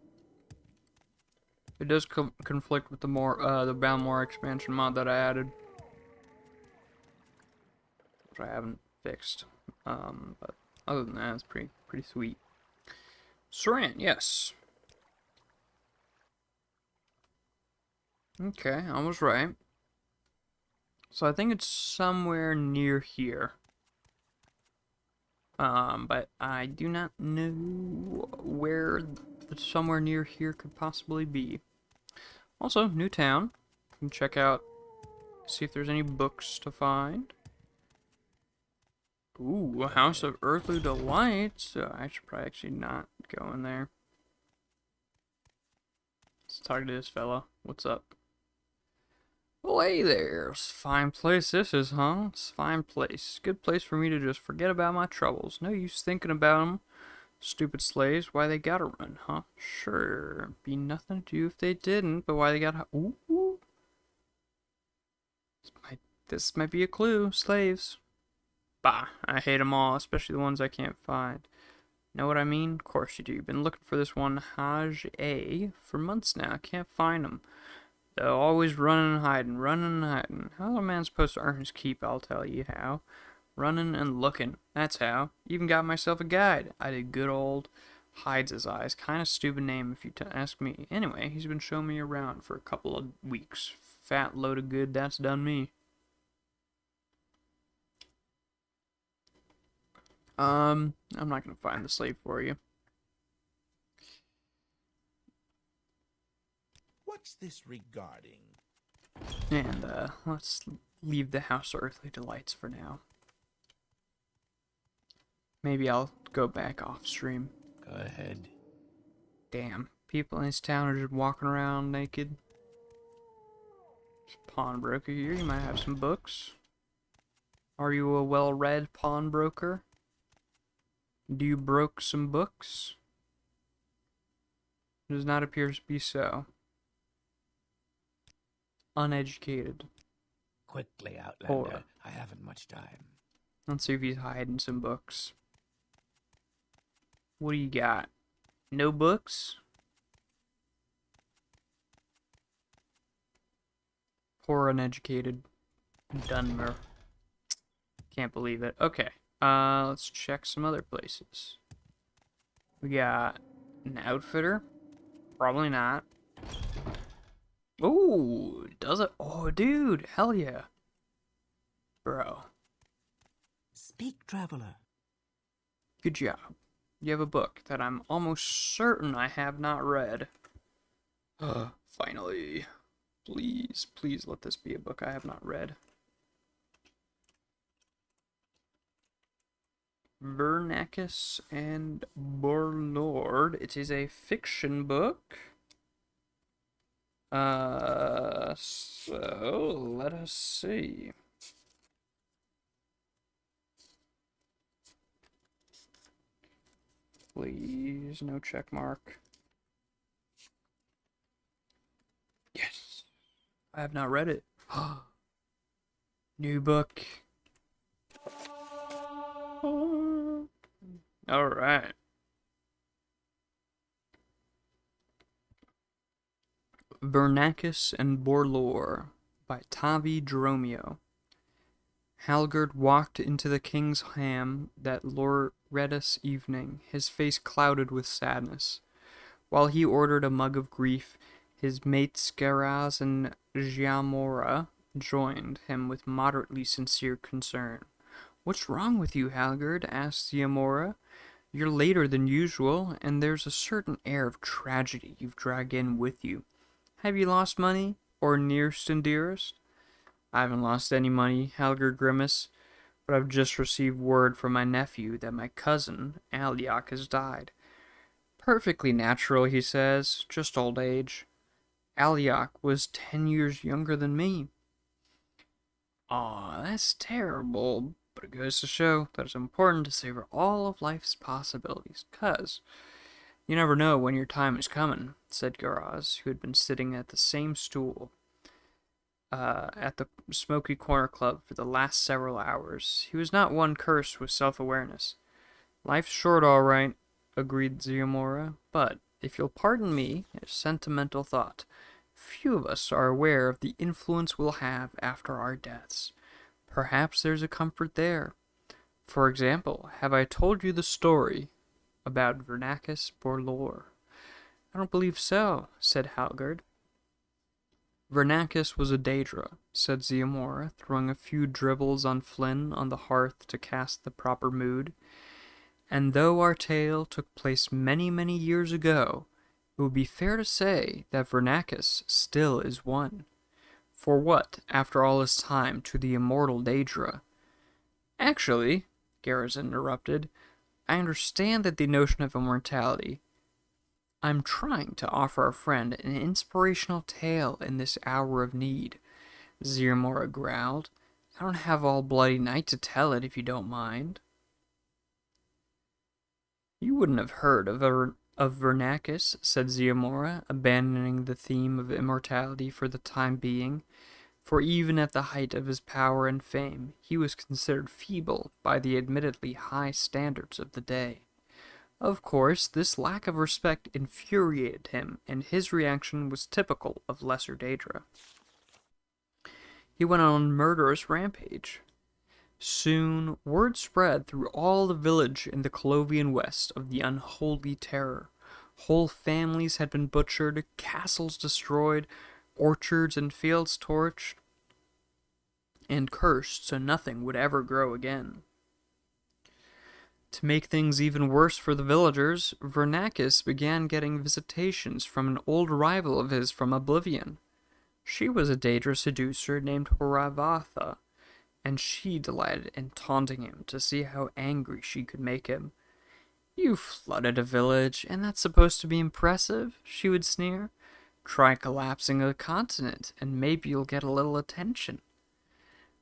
It does conflict with the Balmore expansion mod that I added, which I haven't fixed. But other than that, it's pretty sweet. Saran, yes. Okay, I was right. So I think it's somewhere near here. But I do not know where somewhere near here could possibly be. Also, new town. You can check out, see if there's any books to find. Ooh, a House of Earthly Delights. I should probably actually not go in there. Let's talk to this fella. What's up? Well, hey there. It's a fine place this is, huh? It's a fine place. Good place for me to just forget about my troubles. No use thinking about them. Stupid slaves, why they gotta run, huh? Sure, be nothing to do if they didn't, but why they gotta... Ooh. This might be a clue. Slaves. Bah, I hate them all, especially the ones I can't find. Know what I mean? Of course you do. You've been looking for this one Haj A for months now. Can't find them. They're always running and hiding, running and hiding. How's a man supposed to earn his keep? I'll tell you how. Running and looking. That's how. Even got myself a guide. I did good old Hides His Eyes. Kind of stupid name if you ask me. Anyway, he's been showing me around for a couple of weeks. Fat load of good that's done me. I'm not gonna find the slave for you. What's this regarding? And, let's leave the House of Earthly Delights for now. Maybe I'll go back off stream. Go ahead. Damn, people in this town are just walking around naked. There's a pawnbroker here, you might have some books. Are you a well-read pawnbroker? Do you broke some books? It does not appear to be so. Uneducated. Quickly, Outlander. Or- I haven't much time. Let's see if he's hiding some books. What do you got? No books? Poor uneducated Dunmer. Can't believe it. Okay. Let's check some other places. We got an outfitter. Probably not. Ooh, does it? Oh, dude, hell yeah. Bro, Speak, traveler. good job. You have a book that I'm almost certain I have not read. Finally. Please, please let this be a book I have not read. Vernacus and Borlord. It is a fiction book. So let us see. Please, no check mark. Yes. I have not read it. New book. Alright. Vernacus and Borlor by Tavi Dromio. Halgard walked into the king's ham that Loretta's evening, his face clouded with sadness. While he ordered a mug of grief, his mates Geraz and Giamora joined him with moderately sincere concern. "What's wrong with you, Halgard?" asked Giamora. "You're later than usual, and there's a certain air of tragedy you've dragged in with you. Have you lost money, or nearest and dearest?" "I haven't lost any money," Halgard grimaced, "but I've just received word from my nephew that my cousin, Aliak, has died." "Perfectly natural," he says, "just old age. Aliak was 10 years younger than me." "Aw, that's terrible, but it goes to show that it's important to savor all of life's possibilities, 'cause you never know when your time is coming," said Garaz, who had been sitting at the same stool at the Smoky Corner Club for the last several hours. He was not one cursed with self-awareness. "Life's short, all right," agreed Ziamora, "but, if you'll pardon me, a sentimental thought. Few of us are aware of the influence we'll have after our deaths. Perhaps there's a comfort there. For example, have I told you the story about Vernacus Borlor?" "I don't believe so," said Halgard. "Vernacus was a Daedra," said Ziamora, throwing a few dribbles on Flynn on the hearth to cast the proper mood. "And though our tale took place many, many years ago, it would be fair to say that Vernacus still is one. For what, after all this time, to the immortal Daedra?" "Actually," Garrus interrupted, "I understand that the notion of immortality. I'm trying to offer our friend an inspirational tale in this hour of need," Ziamora growled. "I don't have all bloody night to tell it, if you don't mind." "You wouldn't have heard of Vernacus," said Ziamora, abandoning the theme of immortality for the time being, for even at the height of his power and fame, he was considered feeble by the admittedly high standards of the day. Of course, this lack of respect infuriated him, and his reaction was typical of Lesser Daedra. He went on a murderous rampage. Soon, word spread through all the village in the Colovian West of the unholy terror. Whole families had been butchered, castles destroyed, orchards and fields torched, and cursed so nothing would ever grow again. To make things even worse for the villagers, Vernacus began getting visitations from an old rival of his from Oblivion. She was a Daedra seducer named Horavatha, and she delighted in taunting him to see how angry she could make him. "You flooded a village, and that's supposed to be impressive?" she would sneer. "Try collapsing a continent, and maybe you'll get a little attention."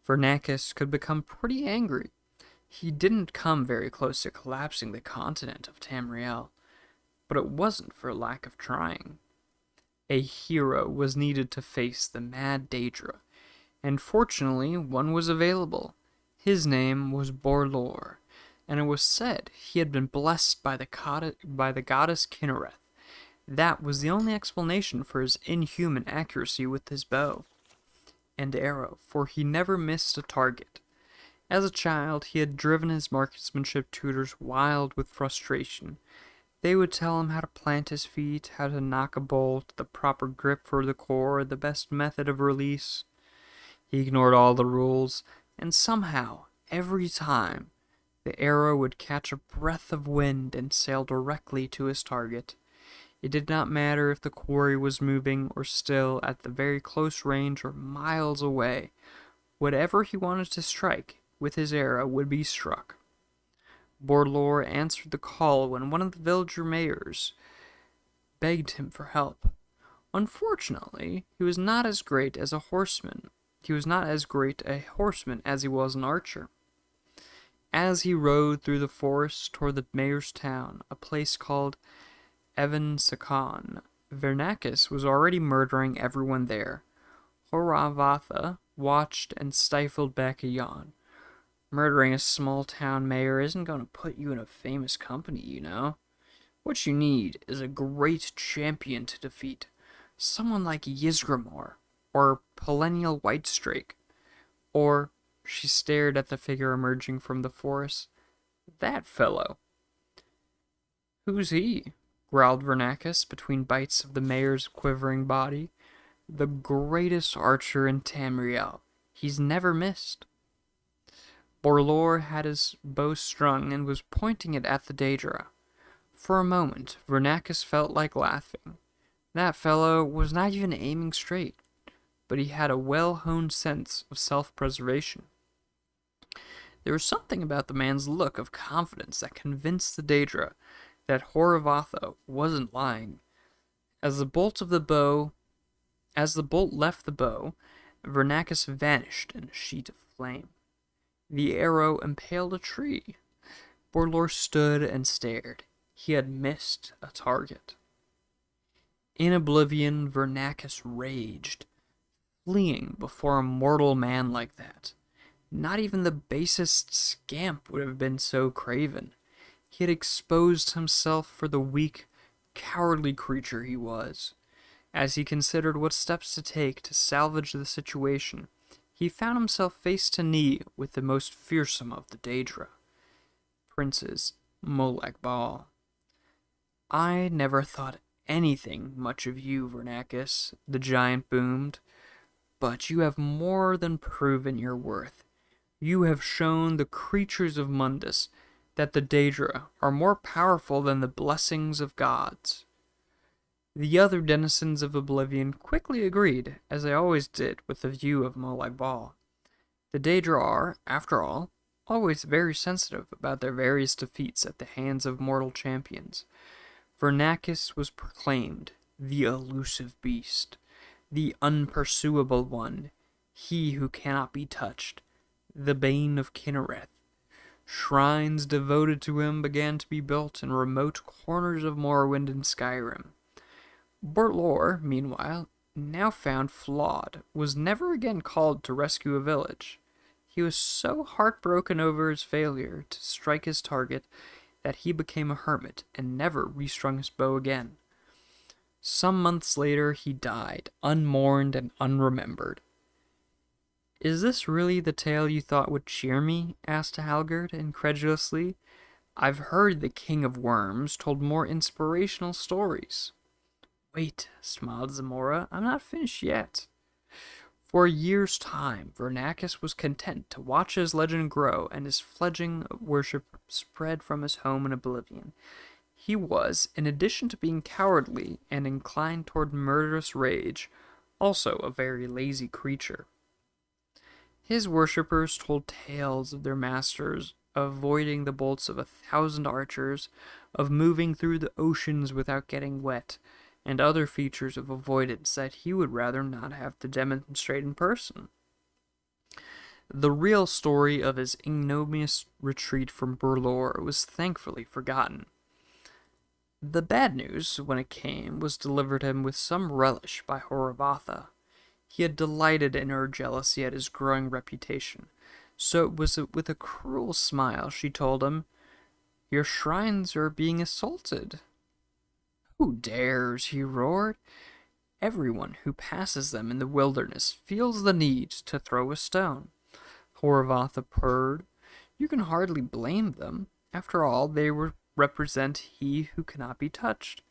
Vernacus could become pretty angry. He didn't come very close to collapsing the continent of Tamriel, but it wasn't for lack of trying. A hero was needed to face the mad Daedra, and fortunately one was available. His name was Borlor, and it was said he had been blessed by the goddess Kinnereth. That was the only explanation for his inhuman accuracy with his bow and arrow, for he never missed a target. As a child, he had driven his marksmanship tutors wild with frustration. They would tell him how to plant his feet, how to knock a bolt, the proper grip for the core, the best method of release. He ignored all the rules, and somehow, every time, the arrow would catch a breath of wind and sail directly to his target. It did not matter if the quarry was moving or still at the very close range or miles away. Whatever he wanted to strike with his arrow would be struck. Borlore answered the call when one of the villager mayors begged him for help. Unfortunately, he was not as great as a horseman. He was not as great a horseman as he was an archer. As he rode through the forest toward the mayor's town, a place called Evan Sakan, Vernacus was already murdering everyone there. Horavatha watched and stifled back a yawn. Murdering a small town mayor isn't going to put you in a famous company, you know. What you need is a great champion to defeat. Someone like Ysgramor, or Perennial Whitestrake, or, she stared at the figure emerging from the forest, that fellow. Who's he? Growled Vernacus between bites of the mayor's quivering body. The greatest archer in Tamriel. He's never missed. Borlore had his bow strung and was pointing it at the Daedra. For a moment, Vernacus felt like laughing. That fellow was not even aiming straight, but he had a well-honed sense of self-preservation. There was something about the man's look of confidence that convinced the Daedra that Horavatha wasn't lying. As the bolt left the bow, Vernacus vanished in a sheet of flame. The arrow impaled a tree. Borlore stood and stared. He had missed a target. In oblivion, Vernacus raged, fleeing before a mortal man like that. Not even the basest scamp would have been so craven. He had exposed himself for the weak, cowardly creature he was. As he considered what steps to take to salvage the situation, he found himself face to knee with the most fearsome of the Daedra, Princess Molag Bal. I never thought anything much of you, Vernacus, the giant boomed, but you have more than proven your worth. You have shown the creatures of Mundus that the Daedra are more powerful than the blessings of gods. The other denizens of Oblivion quickly agreed, as they always did with the view of Molag Bal. The Daedra are, after all, always very sensitive about their various defeats at the hands of mortal champions. Vernacus was proclaimed the elusive beast, the unpursuable one, he who cannot be touched, the bane of Kinnereth. Shrines devoted to him began to be built in remote corners of Morrowind and Skyrim. Borlore, meanwhile, now found flawed, was never again called to rescue a village. He was so heartbroken over his failure to strike his target that he became a hermit and never restrung his bow again. Some months later he died, unmourned and unremembered. "Is this really the tale you thought would cheer me?" asked Halgard incredulously. "I've heard the King of Worms told more inspirational stories." "Wait," smiled Zamora, "I'm not finished yet." For a year's time, Vernacus was content to watch his legend grow and his fledgling worship spread from his home in Oblivion. He was, in addition to being cowardly and inclined toward murderous rage, also a very lazy creature. His worshippers told tales of their masters, of avoiding the bolts of 1,000 archers, of moving through the oceans without getting wet, and other features of avoidance that he would rather not have to demonstrate in person. The real story of his ignominious retreat from Borlore was thankfully forgotten. The bad news, when it came, was delivered him with some relish by Horavatha. He had delighted in her jealousy at his growing reputation, so it was with a cruel smile she told him, "Your shrines are being assaulted." "Who dares?" he roared. "Everyone who passes them in the wilderness feels the need to throw a stone." Horavatha purred. "You can hardly blame them. After all, they represent he who cannot be touched.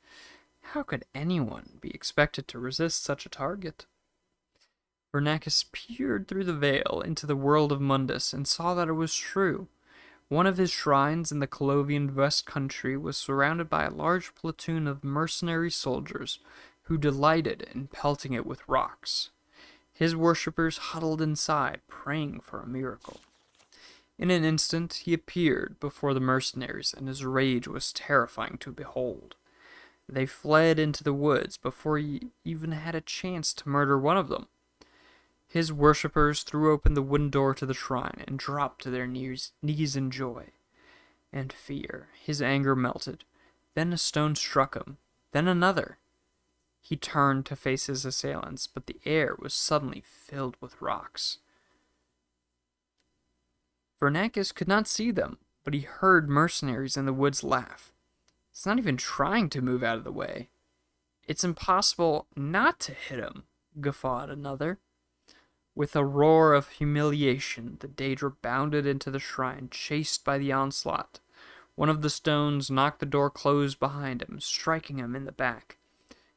How could anyone be expected to resist such a target?" Vernacus peered through the veil into the world of Mundus and saw that it was true. One of his shrines in the Colovian West Country was surrounded by a large platoon of mercenary soldiers who delighted in pelting it with rocks. His worshippers huddled inside, praying for a miracle. In an instant, he appeared before the mercenaries, and his rage was terrifying to behold. They fled into the woods before he even had a chance to murder one of them. His worshippers threw open the wooden door to the shrine and dropped to their knees in joy and fear. His anger melted. Then a stone struck him. Then another. He turned to face his assailants, but the air was suddenly filled with rocks. Vernacus could not see them, but he heard mercenaries in the woods laugh. It's not even trying to move out of the way. It's impossible not to hit him, guffawed another. With a roar of humiliation, the Daedra bounded into the shrine, chased by the onslaught. One of the stones knocked the door closed behind him, striking him in the back.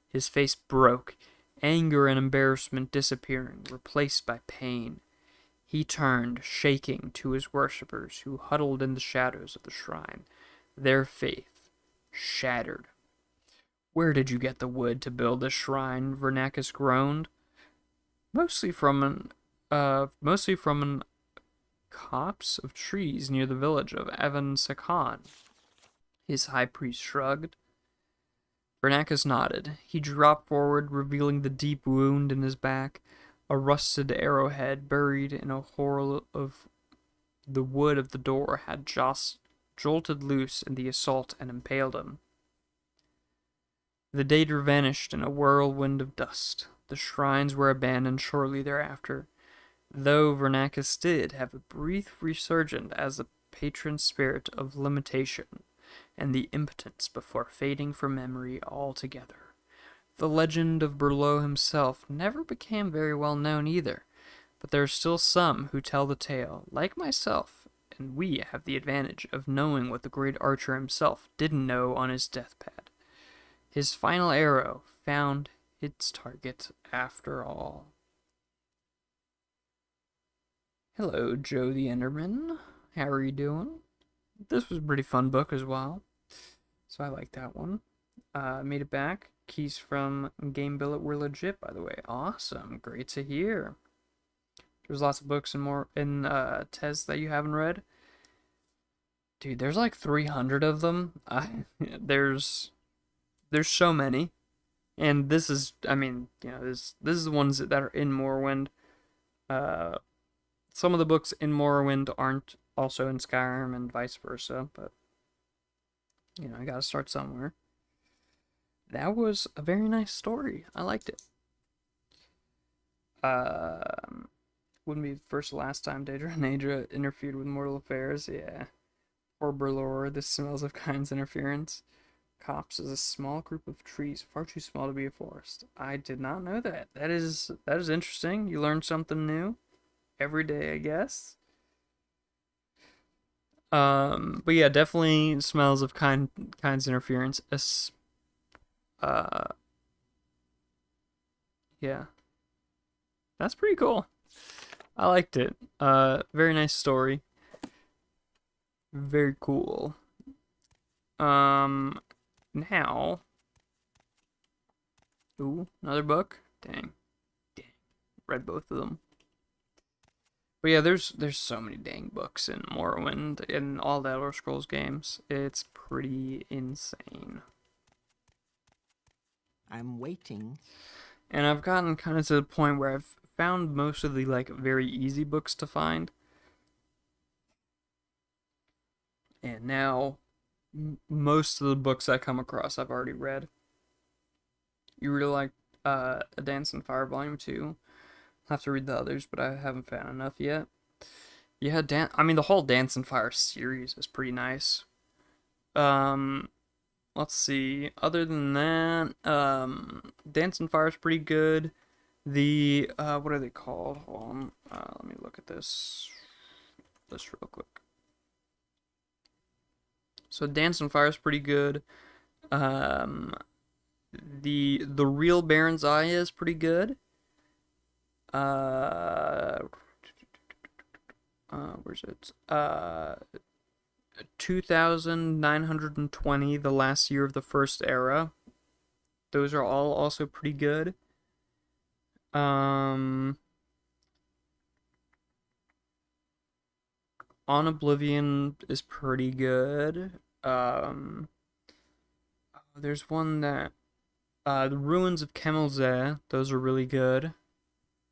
His face broke, anger and embarrassment disappearing, replaced by pain. He turned, shaking, to his worshippers, who huddled in the shadows of the shrine, their faith shattered. "Where did you get the wood to build this shrine?" Vernacus groaned. Mostly from an copse of trees near the village of Evan Sakan. His high priest shrugged. Vernacus nodded. He dropped forward, revealing the deep wound in his back, a rusted arrowhead buried in a hole of the wood of the door had jolted loose in the assault and impaled him. The Daedra vanished in a whirlwind of dust. The shrines were abandoned shortly thereafter, though Vernacus did have a brief resurgence as a patron spirit of limitation and the impotence before fading from memory altogether. The legend of Berlot himself never became very well known either, but there are still some who tell the tale, like myself, and we have the advantage of knowing what the great archer himself didn't know on his deathbed. His final arrow found its target after all. Hello, Joe the Enderman. How are you doing? This was a pretty fun book as well, so I like that one. Made it back. Keys from Game Billet were legit, by the way. Awesome. Great to hear. There's lots of books in Tez that you haven't read. Dude, there's like 300 of them. There's so many. And this is, I mean, you know, this is the ones that are in Morrowind. Some of the books in Morrowind aren't also in Skyrim and vice versa, but, you know, I gotta start somewhere. That was a very nice story. I liked it. Wouldn't be the first or last time Daedra and Aedra interfered with mortal affairs. Yeah. Poor Berlor, this smells of Kind's interference. Copse is a small group of trees, far too small to be a forest. I did not know that. That is interesting. You learn something new every day, I guess. But yeah, definitely smells of Kind's interference. Yeah. That's pretty cool. I liked it. Very nice story. Very cool. Now. Ooh, another book? Dang. Read both of them. But yeah, there's so many dang books in Morrowind and all the Elder Scrolls games. It's pretty insane. I'm waiting. And I've gotten kind of to the point where I've found most of the like very easy books to find. And now most of the books I come across I've already read. You really like A Dance in Fire Volume 2. I'll have to read the others, but I haven't found enough yet. Yeah, I mean the whole Dance in Fire series is pretty nice. Let's see. Other than that, Dance in Fire is pretty good. The what are they called? Hold on. Let me look at this list real quick. So Dance in Fire is pretty good. The Real Baron's Eye is pretty good. Uh, where's it? 2,920, the last year of the first era. Those are all also pretty good. On Oblivion is pretty good. There's one that The Ruins of Kemelze, those are really good.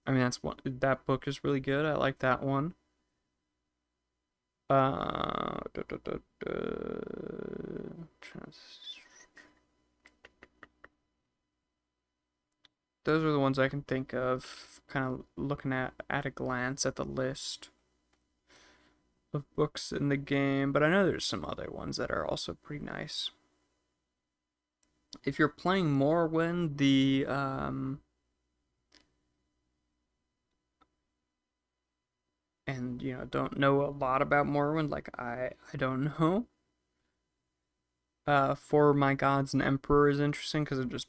I mean, that book is really good. I like that one. Uh, duh, duh, duh, duh. Those are the ones I can think of, kind of looking at a glance at the list of books in the game, but I know there's some other ones that are also pretty nice. If you're playing Morrowind, and don't know a lot about Morrowind, like I don't know. For My Gods and Emperor is interesting because it just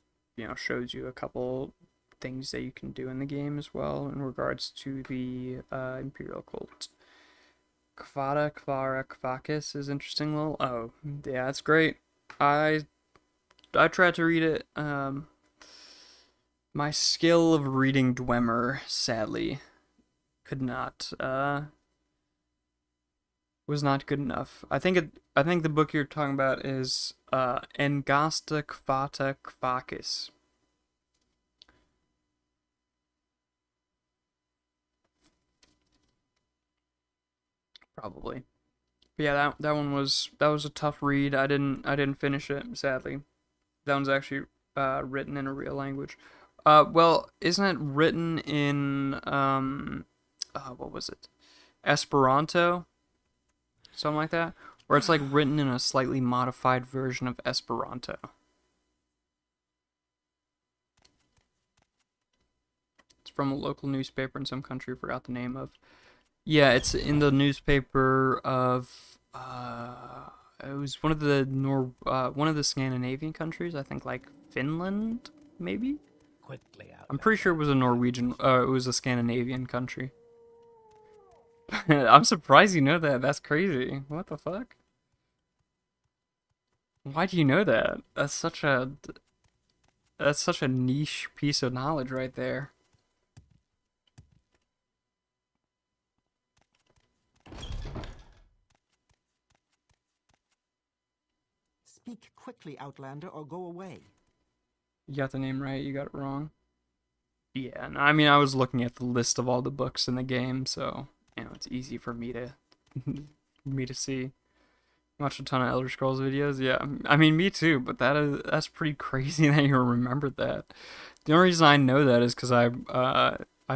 shows you a couple things that you can do in the game as well in regards to the Imperial cult. Kvada, Kvara, Kvakis is interesting. Oh yeah, that's great. I tried to read it. My skill of reading Dwemer sadly could not was not good enough. I think the book you're talking about is Engasta Kvata Kvakis. Probably. But yeah, that one was a tough read. I didn't finish it, sadly. That one's actually written in a real language. Well, isn't it written in what was it? Esperanto? Something like that? Or it's like written in a slightly modified version of Esperanto. It's from a local newspaper in some country, I forgot the name of. Yeah, it's in the newspaper of it was one of the one of the Scandinavian countries, I think like Finland, maybe? Quickly out. I'm pretty sure it was a Norwegian it was a Scandinavian country. I'm surprised you know that. That's crazy. What the fuck? Why do you know that? That's such a niche piece of knowledge right there. Speak quickly, Outlander, or go away. You got the name right, you got it wrong. Yeah, no, I mean I was looking at the list of all the books in the game, so it's easy for me to see. Watch a ton of Elder Scrolls videos. Yeah, I mean me too, but that's pretty crazy that you remembered that. The only reason I know that is because I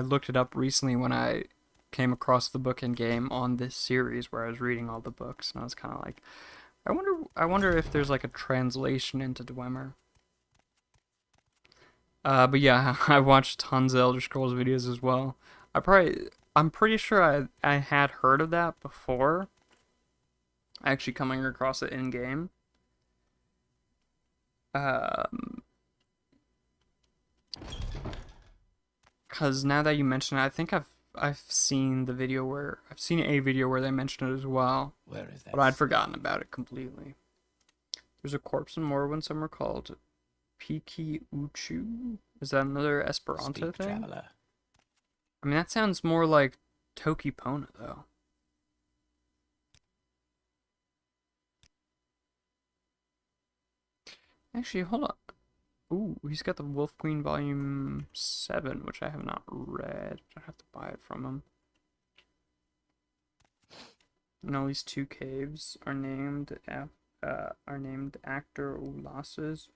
looked it up recently when I came across the book in game on this series where I was reading all the books, and I was kind of like, I wonder if there's like a translation into Dwemer. But yeah, I watched tons of Elder Scrolls videos as well. I'm pretty sure I had heard of that before actually coming across it in game. Cause now that you mention it, I think I've seen a video where they mention it as well. Where is that? But I'd forgotten about it completely. There's a corpse in Morrowind somewhere called Piki Uchu. Is that another Esperanto Speak, thing? traveler. I mean, that sounds more like Toki Pona, though. Actually, hold on. Ooh, he's got the Wolf Queen Volume 7, which I have not read. I have to buy it from him. And all these 2 caves are named actor Ulases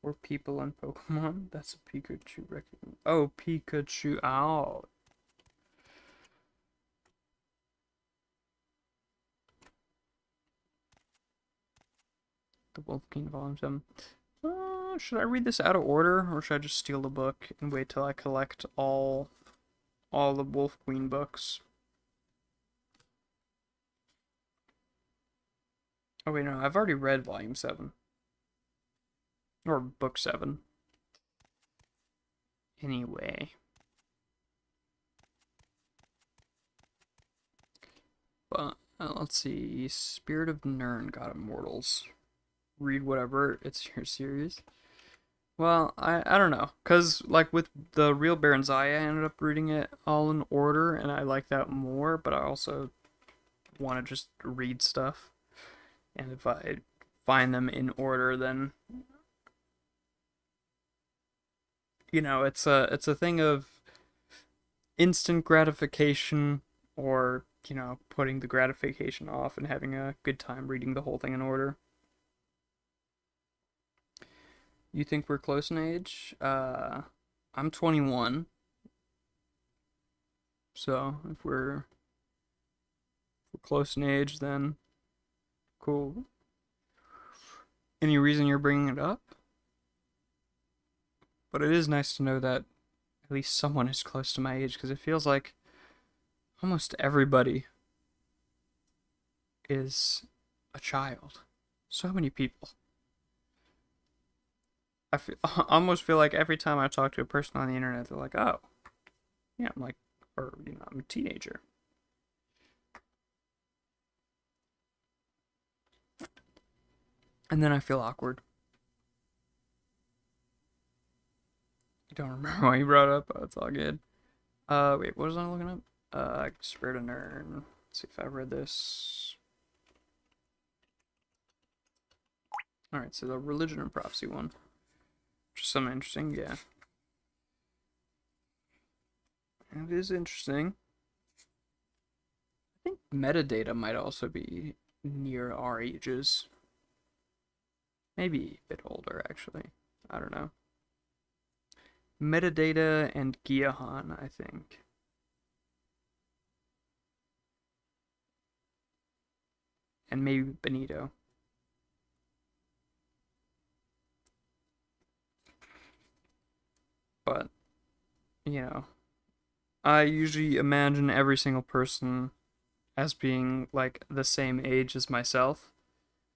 or people and Pokemon. That's a Pikachu record. Oh, Pikachu. Oh. The Wolf King Volume 7. Should I read this out of order, or should I just steal the book and wait till I collect all the Wolf Queen books? Oh wait, no, I've already read Volume 7. Or Book 7. Anyway. Let's see. Spirit of Nirn, God of Mortals. Read whatever. It's your series. Well, I don't know. Because, like, with the Real Baron Zaya, I ended up reading it all in order, and I like that more, but I also want to just read stuff. And if I find them in order, then it's a thing of instant gratification, or putting the gratification off and having a good time reading the whole thing in order. You think we're close in age? I'm 21, so if we're close in age, then cool. Any reason you're bringing it up? But it is nice to know that at least someone is close to my age, because it feels like almost everybody is a child. So many people. I almost feel like every time I talk to a person on the internet, they're like, "Oh, yeah, I'm like, or I'm a teenager." And then I feel awkward. I don't remember why you brought it up. Oh, it's all good. Wait, what was I looking up? Spirit of Nirn. Let's see if I read this. Alright, so the Religion and Prophecy one. Which is something interesting, yeah. It is interesting. I think metadata might also be near our ages. Maybe a bit older, actually. I don't know. Metadata and Giahan, I think. And maybe Benito. But, I usually imagine every single person as being, like, the same age as myself,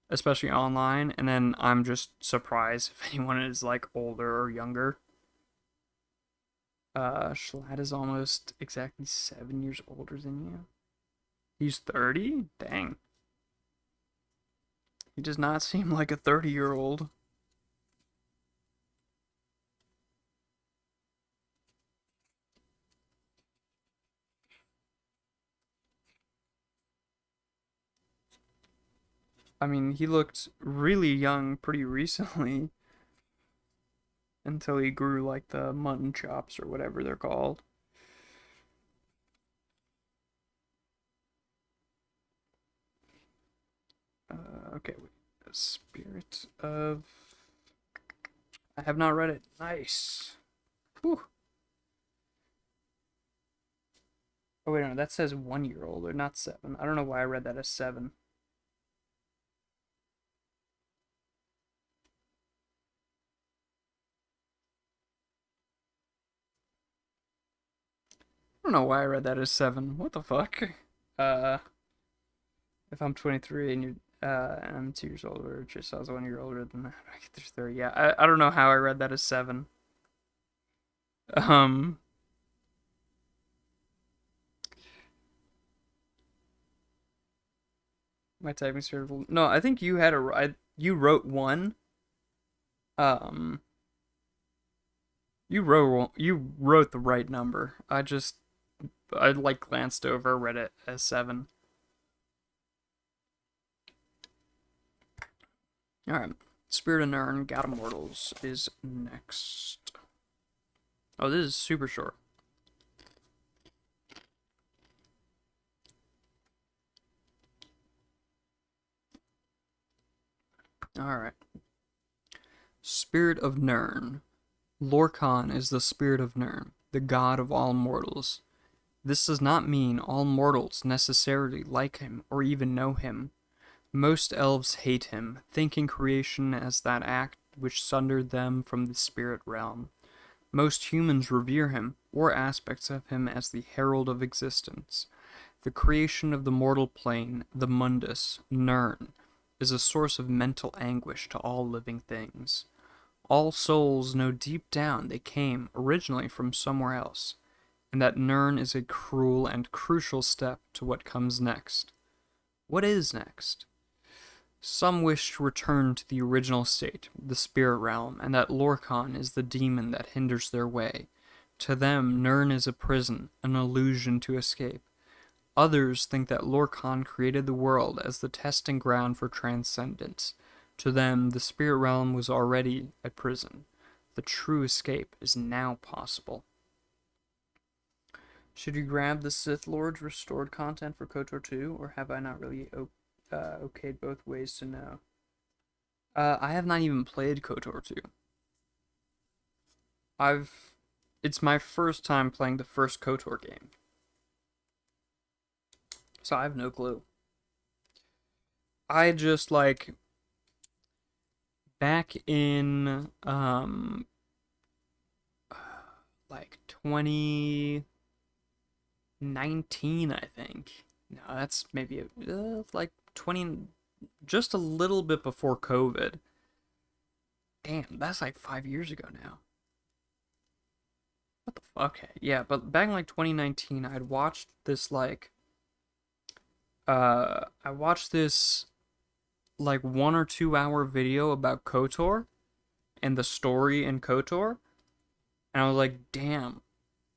especially online, and then I'm just surprised if anyone is, like, older or younger. Schlatt is almost exactly 7 years older than you. He's 30? Dang. He does not seem like a 30-year-old. I mean, he looked really young pretty recently. Until he grew, like, the mutton chops or whatever they're called. Okay, wait. The Spirit of... I have not read it. Nice. Whew. Oh, wait, no, that says 1 year old, or not 7. I don't know why I read that as 7. I don't know why I read that as 7. What the fuck? If I'm 23 and I'm 2 years older, just I was 1 year older than that, I get there's 30. Yeah, I don't know how I read that as 7. Um, my typing sort of no. I think you had you wrote one. Um, you wrote the right number. I like glanced over, read it as 7. Alright. Spirit of Nirn, God of Mortals is next. Oh, this is super short. Alright. Spirit of Nirn. Lorcan is the spirit of Nirn, the god of all mortals. This does not mean all mortals necessarily like him or even know him. Most elves hate him, thinking creation as that act which sundered them from the spirit realm. Most humans revere him, or aspects of him, as the herald of existence. The creation of the mortal plane, the mundus, Nirn, is a source of mental anguish to all living things. All souls know deep down they came originally from somewhere else, and that Nirn is a cruel and crucial step to what comes next. What is next? Some wish to return to the original state, the spirit realm, and that Lorcan is the demon that hinders their way. To them, Nirn is a prison, an illusion to escape. Others think that Lorcan created the world as the testing ground for transcendence. To them, the spirit realm was already a prison. The true escape is now possible. Should you grab the Sith Lord's restored content for KOTOR 2, or have I not really okayed both ways to know? I have not even played KOTOR 2. It's my first time playing the first KOTOR game. So I have no clue. I just, like, back in, like, 2019, I think. No, that's maybe, like, 20, just a little bit before COVID. Damn, that's like 5 years ago now. What the fuck? Yeah, but back in, like, 2019, I'd watched this, like, I watched this, like, 1 or 2 hour video about KOTOR and the story in KOTOR, and I was like, damn,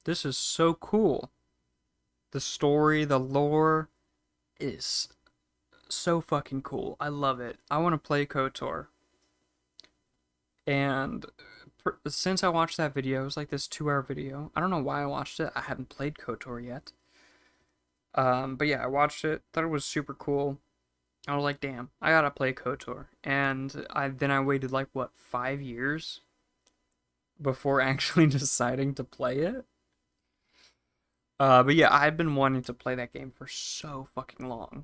this is so cool. The story, the lore is so fucking cool. I love it. I want to play KOTOR. And since I watched that video, it was like this 2-hour video. I don't know why I watched it. I haven't played KOTOR yet. But yeah, I watched it. Thought it was super cool. I was like, damn, I gotta play KOTOR. And I waited like, what, 5 years before actually deciding to play it? But yeah, I've been wanting to play that game for so fucking long.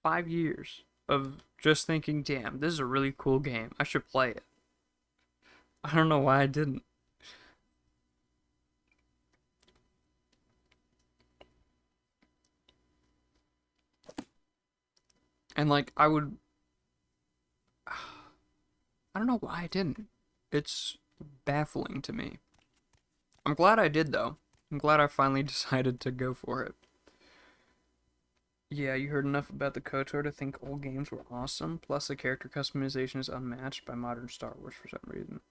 5 years of just thinking, damn, this is a really cool game. I should play it. I don't know why I didn't. And like, I don't know why I didn't. It's baffling to me. I'm glad I did, though. I'm glad I finally decided to go for it. Yeah, you heard enough about the KOTOR to think old games were awesome, plus the character customization is unmatched by modern Star Wars for some reason.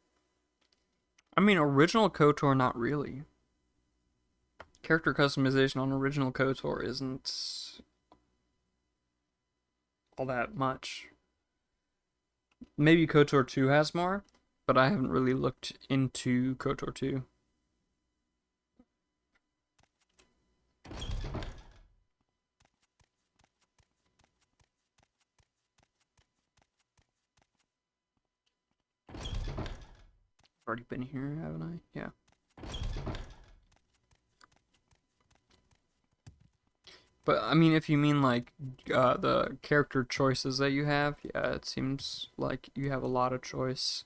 I mean, original KOTOR, not really. Character customization on original KOTOR isn't all that much. Maybe KOTOR 2 has more, but I haven't really looked into KOTOR 2. Already been here, haven't I? Yeah. But, I mean, if you mean, like, the character choices that you have, yeah, it seems like you have a lot of choice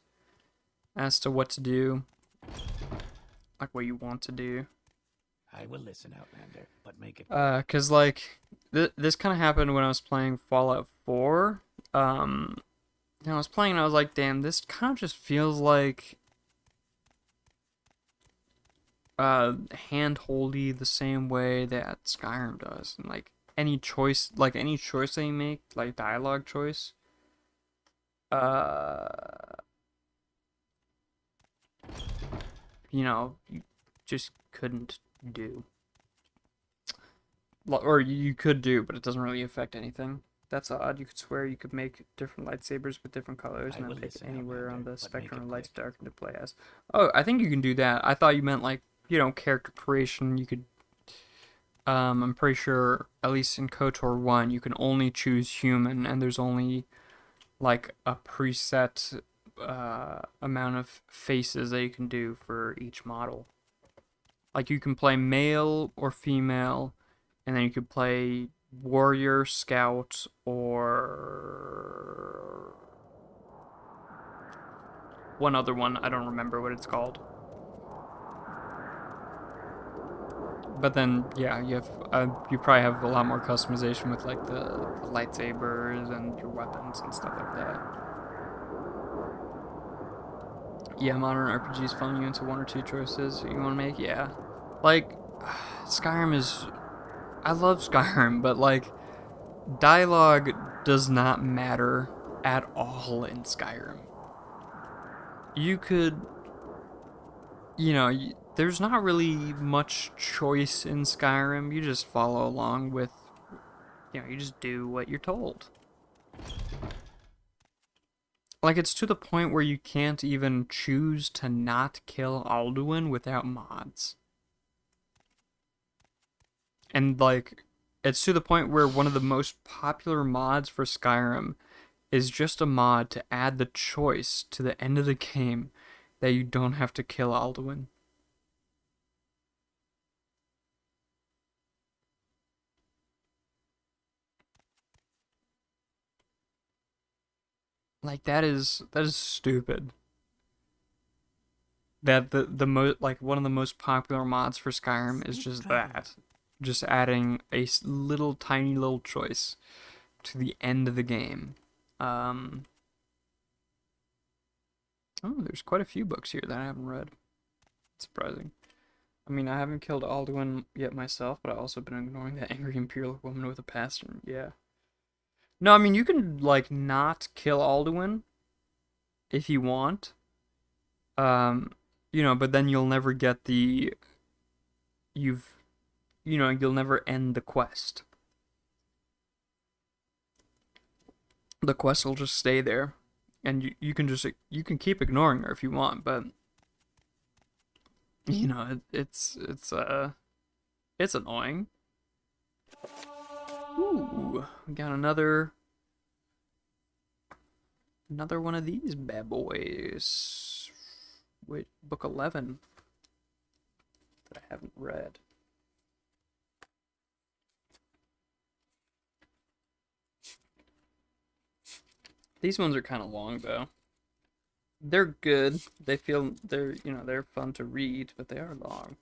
as to what to do. Like, what you want to do. I will listen, Outlander, but make it. 'Cause, like, this kind of happened when I was playing Fallout 4. And I was playing and I was like, damn, this kind of just feels like hand-holdy the same way that Skyrim does. And like any choice that you make, like dialogue choice, you just couldn't do. Or you could do, but it doesn't really affect anything. That's odd. You could swear you could make different lightsabers with different colors and then pick anywhere on the spectrum of light to darken to play as. Oh, I think you can do that. I thought you meant like, character creation. You could, I'm pretty sure, at least in KOTOR 1, you can only choose human, and there's only, like, a preset amount of faces that you can do for each model. Like, you can play male or female, and then you could play warrior, scout, or one other one. I don't remember what it's called. But then, yeah, you probably have a lot more customization with like the lightsabers and your weapons and stuff like that. Yeah, modern RPGs funnel you into 1 or 2 choices you want to make. Yeah, like Skyrim is. I love Skyrim, but like dialogue does not matter at all in Skyrim. You could, there's not really much choice in Skyrim. You just follow along with, you just do what you're told. Like, it's to the point where you can't even choose to not kill Alduin without mods. And, like, it's to the point where one of the most popular mods for Skyrim is just a mod to add the choice to the end of the game that you don't have to kill Alduin. Like, that is stupid. That one of the most popular mods for Skyrim is just that. Just adding a little tiny little choice to the end of the game. Oh, there's quite a few books here that I haven't read. Surprising. I mean, I haven't killed Alduin yet myself, but I've also been ignoring that angry imperial woman with a pastern. Yeah. No, I mean, you can, like, not kill Alduin if you want. But then you'll never get you'll never end the quest. The quest will just stay there, and you can keep ignoring her if you want, but it's annoying. Ooh, we got another one of these bad boys. Wait, book 11 that I haven't read. These ones are kind of long though. They're good. They're fun to read, but they are long.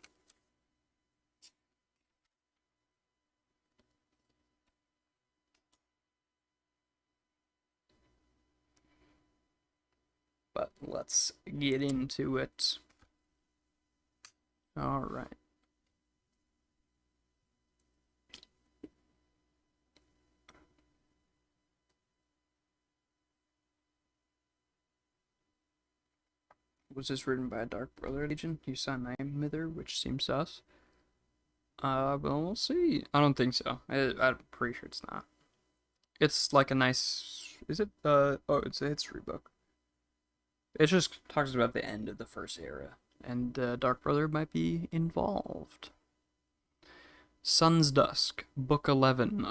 But let's get into it. All right. Was this written by a Dark Brother Legion? You saw name Mither, which seems sus. But we'll see. I don't think so. I'm pretty sure it's not. It's like a nice. Is it? It's a history book. It just talks about the end of the First Era, and Dark Brother might be involved. Sun's Dusk, Book 11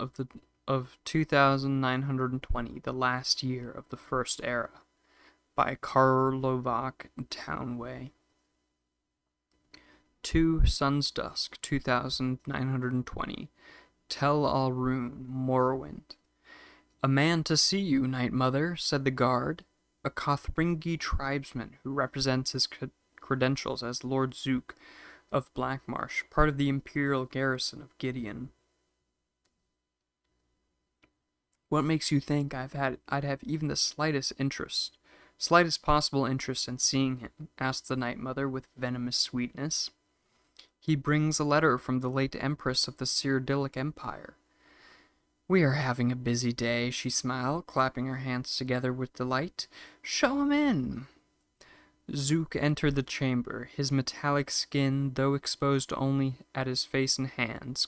of 2920, the last year of the First Era, by Karlovac Townway. 2 Sun's Dusk, 2920, Tel Al-Rune, Morrowind. A man to see you, Night Mother, said the guard, a Kothringi tribesman who represents his credentials as Lord Zook of Blackmarsh, part of the imperial garrison of Gideon. What makes you think I'd have even the slightest possible interest in seeing him? Asked the Night Mother with venomous sweetness. He brings a letter from the late Empress of the Cyrodiilic Empire. We are having a busy day, she smiled, clapping her hands together with delight. Show him in. Zook entered the chamber. His metallic skin, though exposed only at his face and hands,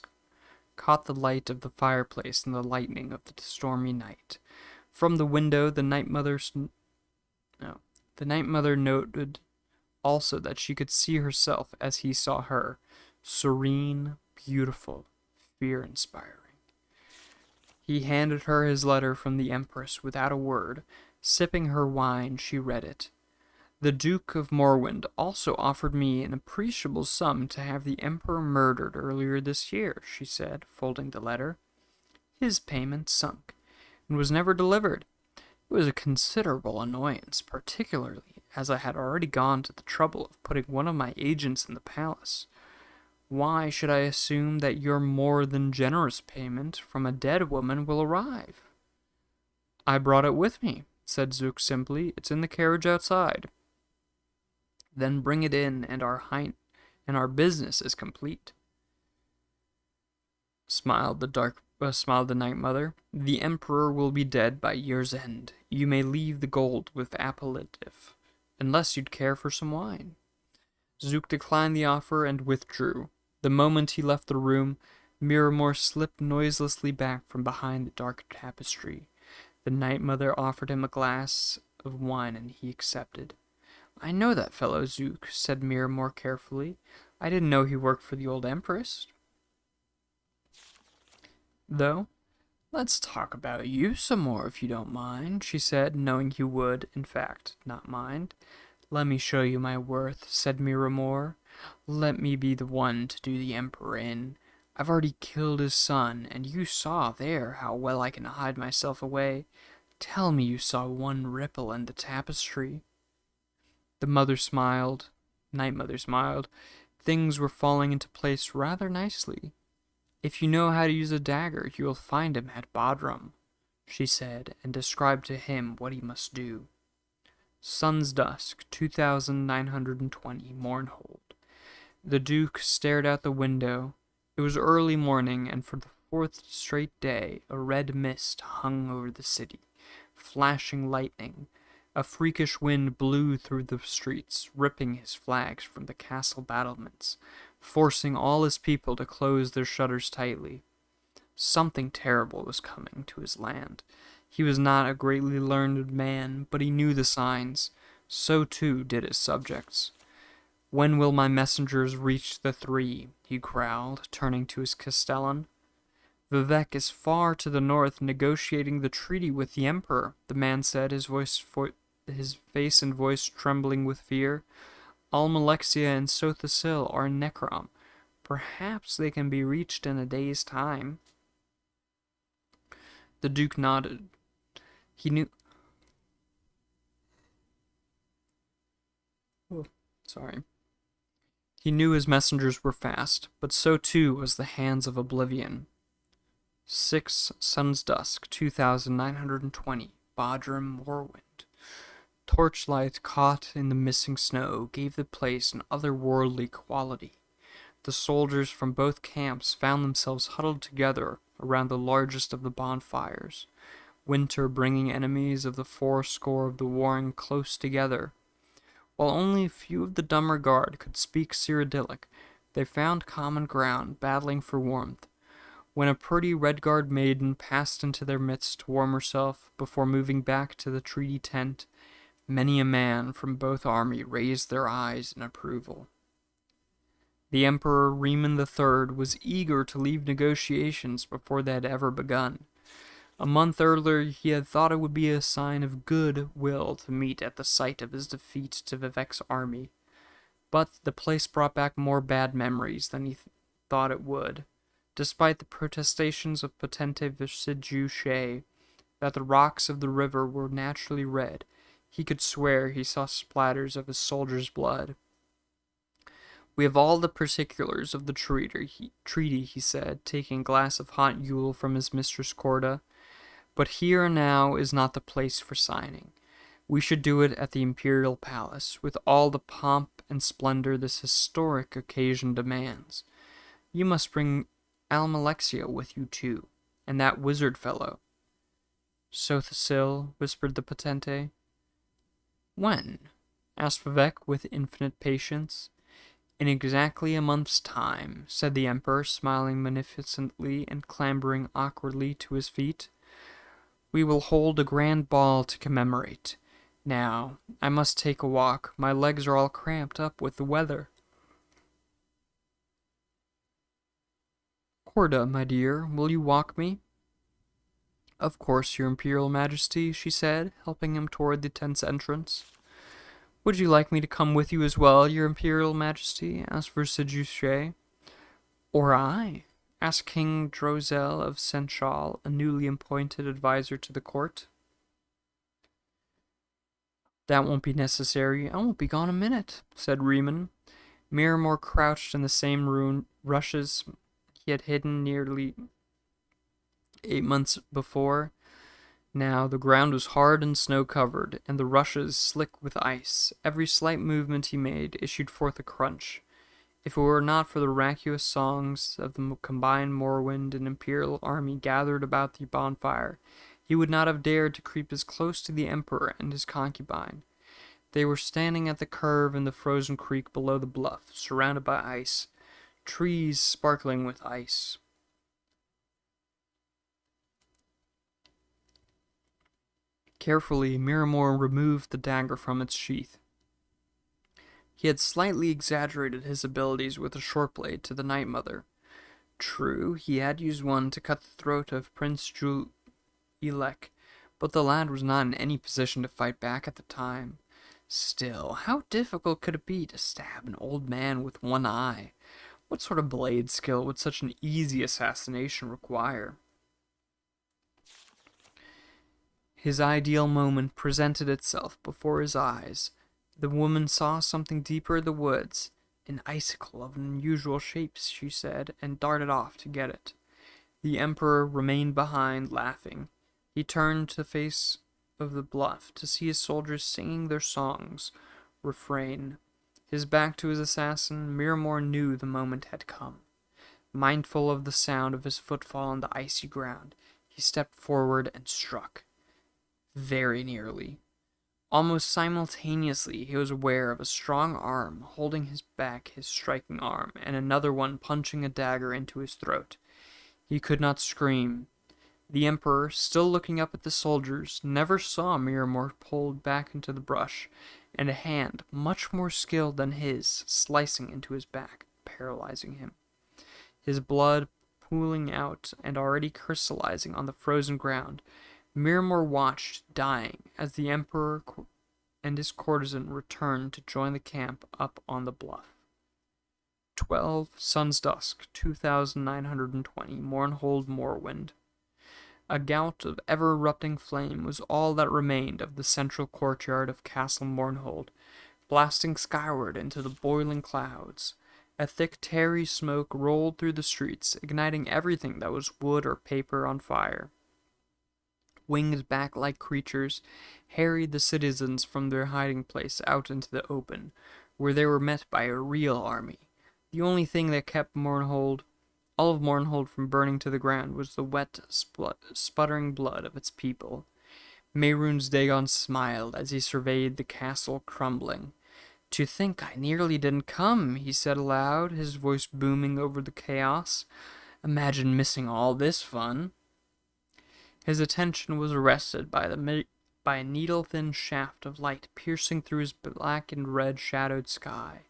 caught the light of the fireplace and the lightning of the stormy night. From the window, the Night Mother noted also that she could see herself as he saw her, serene, beautiful, fear-inspiring. He handed her his letter from the Empress without a word. Sipping her wine, she read it. The Duke of Morrowind also offered me an appreciable sum to have the Emperor murdered earlier this year, she said, folding the letter. His payment sunk, and was never delivered. It was a considerable annoyance, particularly as I had already gone to the trouble of putting one of my agents in the palace. Why should I assume that your more than generous payment from a dead woman will arrive? I brought it with me, said Zook simply. It's in the carriage outside. Then bring it in, and our business is complete. Smiled the Dark smiled the Night Mother. The Emperor will be dead by year's end. You may leave the gold with appellative, unless you'd care for some wine. Zook declined the offer and withdrew. The moment he left the room, Miramore slipped noiselessly back from behind the dark tapestry. The Night Mother offered him a glass of wine, and he accepted. I know that fellow Zook, said Miramore carefully. I didn't know he worked for the old Empress. Though, let's talk about you some more if you don't mind, she said, knowing he would, in fact, not mind. Let me show you my worth, said Miramore. Let me be the one to do the Emperor in. I've already killed his son, and you saw there how well I can hide myself away. Tell me you saw one ripple in the tapestry. The mother smiled. Night Mother smiled. Things were falling into place rather nicely. If you know how to use a dagger, you will find him at Bodrum, she said, and described to him what he must do. Sun's dusk, 2920, Mournhold. The Duke stared out the window. It was early morning, and for the fourth straight day, a red mist hung over the city, flashing lightning. A freakish wind blew through the streets, ripping his flags from the castle battlements, forcing all his people to close their shutters tightly. Something terrible was coming to his land. He was not a greatly learned man, but he knew the signs. So too did his subjects. When will my messengers reach the three? He growled, turning to his castellan. Vivec is far to the north negotiating the treaty with the Emperor, the man said, his face and voice trembling with fear. Almalexia and Sothasil are in Necrom. Perhaps they can be reached in a day's time. The Duke nodded. He knew... He knew his messengers were fast, but so too was the hands of Oblivion. 6 Sun's Dusk, 2920, Bodrum, Morrowind. Torchlight caught in the missing snow gave the place an otherworldly quality. The soldiers from both camps found themselves huddled together around the largest of the bonfires, winter bringing enemies of the fourscore of the warring close together. While only a few of the dumber guard could speak Cyrodiilic, they found common ground, battling for warmth. When a pretty Redguard maiden passed into their midst to warm herself before moving back to the treaty tent, many a man from both armies raised their eyes in approval. The Emperor Riemann III was eager to leave negotiations before they had ever begun. A month earlier, he had thought it would be a sign of good will to meet at the site of his defeat to Vivec's army. But the place brought back more bad memories than he thought it would. Despite the protestations of Potente Vicidusce that the rocks of the river were naturally red, he could swear he saw splatters of his soldiers' blood. We have all the particulars of the treaty, he said, taking a glass of hot Yule from his mistress Corda. But here and now is not the place for signing. We should do it at the Imperial Palace, with all the pomp and splendor this historic occasion demands. You must bring Almalexia with you too, and that wizard fellow. Sothasil, whispered the Potente. When? Asked Vivec with infinite patience. In exactly a month's time, said the Emperor, smiling magnificently and clambering awkwardly to his feet. We will hold a grand ball to commemorate. Now, I must take a walk. My legs are all cramped up with the weather. Corda, my dear, will you walk me? Of course, your Imperial Majesty, she said, helping him toward the tent's entrance. Would you like me to come with you as well, your Imperial Majesty? Asked Vicidusce. Or I? Asked King Drozel of Senchal, a newly appointed advisor to the court. That won't be necessary. I won't be gone a minute, said Riemann. Miramore crouched in the same rushes he had hidden nearly 8 months before. Now the ground was hard and snow-covered, and the rushes slick with ice. Every slight movement he made issued forth a crunch. If it were not for the raucous songs of the combined Morrowind and Imperial army gathered about the bonfire, he would not have dared to creep as close to the Emperor and his concubine. They were standing at the curve in the frozen creek below the bluff, surrounded by ice, trees sparkling with ice. Carefully, Miramor removed the dagger from its sheath. He had slightly exaggerated his abilities with a short blade to the Night Mother. True, he had used one to cut the throat of Prince Elec, but the lad was not in any position to fight back at the time. Still, how difficult could it be to stab an old man with one eye? What sort of blade skill would such an easy assassination require? His ideal moment presented itself before his eyes. The woman saw something deeper in the woods, an icicle of unusual shapes, she said, and darted off to get it. The Emperor remained behind, laughing. He turned to the face of the bluff to see his soldiers singing their song's refrain. His back to his assassin, Miramor knew the moment had come. Mindful of the sound of his footfall on the icy ground, he stepped forward and struck. Very nearly. Almost simultaneously, he was aware of a strong arm holding his back, his striking arm, and another one punching a dagger into his throat. He could not scream. The Emperor, still looking up at the soldiers, never saw Miramor pulled back into the brush, and a hand, much more skilled than his, slicing into his back, paralyzing him. His blood pooling out and already crystallizing on the frozen ground, Miramor watched, dying, as the Emperor and his courtesan returned to join the camp up on the bluff. 12 Sun's Dusk, 2920, Mournhold Morrowind. A gout of ever-erupting flame was all that remained of the central courtyard of Castle Mournhold, blasting skyward into the boiling clouds. A thick, tarry smoke rolled through the streets, igniting everything that was wood or paper on fire. Winged bat-like creatures harried the citizens from their hiding place out into the open, where they were met by a real army. The only thing that kept all of Mournhold from burning to the ground was the wet, sputtering blood of its people. Mehrunes Dagon smiled as he surveyed the castle crumbling. "To think I nearly didn't come," he said aloud, his voice booming over the chaos. "Imagine missing all this fun." His attention was arrested by a needle-thin shaft of light piercing through his black and red shadowed sky.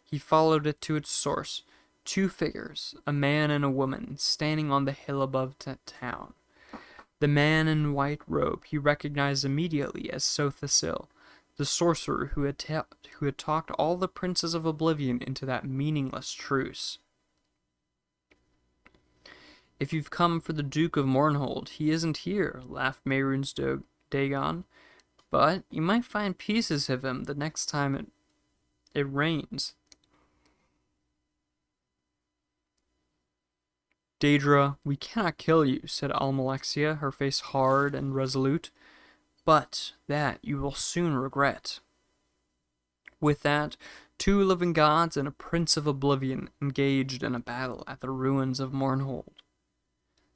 He followed it to its source. 2 figures, a man and a woman, standing on the hill above town. The man in white robe he recognized immediately as Sothasil, the sorcerer who had talked all the princes of Oblivion into that meaningless truce. "If you've come for the Duke of Mournhold, he isn't here," laughed Mehrunes Dagon. "But you might find pieces of him the next time it rains." "Daedra, we cannot kill you," said Almalexia, her face hard and resolute. "But that you will soon regret." With that, 2 living gods and a prince of Oblivion engaged in a battle at the ruins of Mournhold.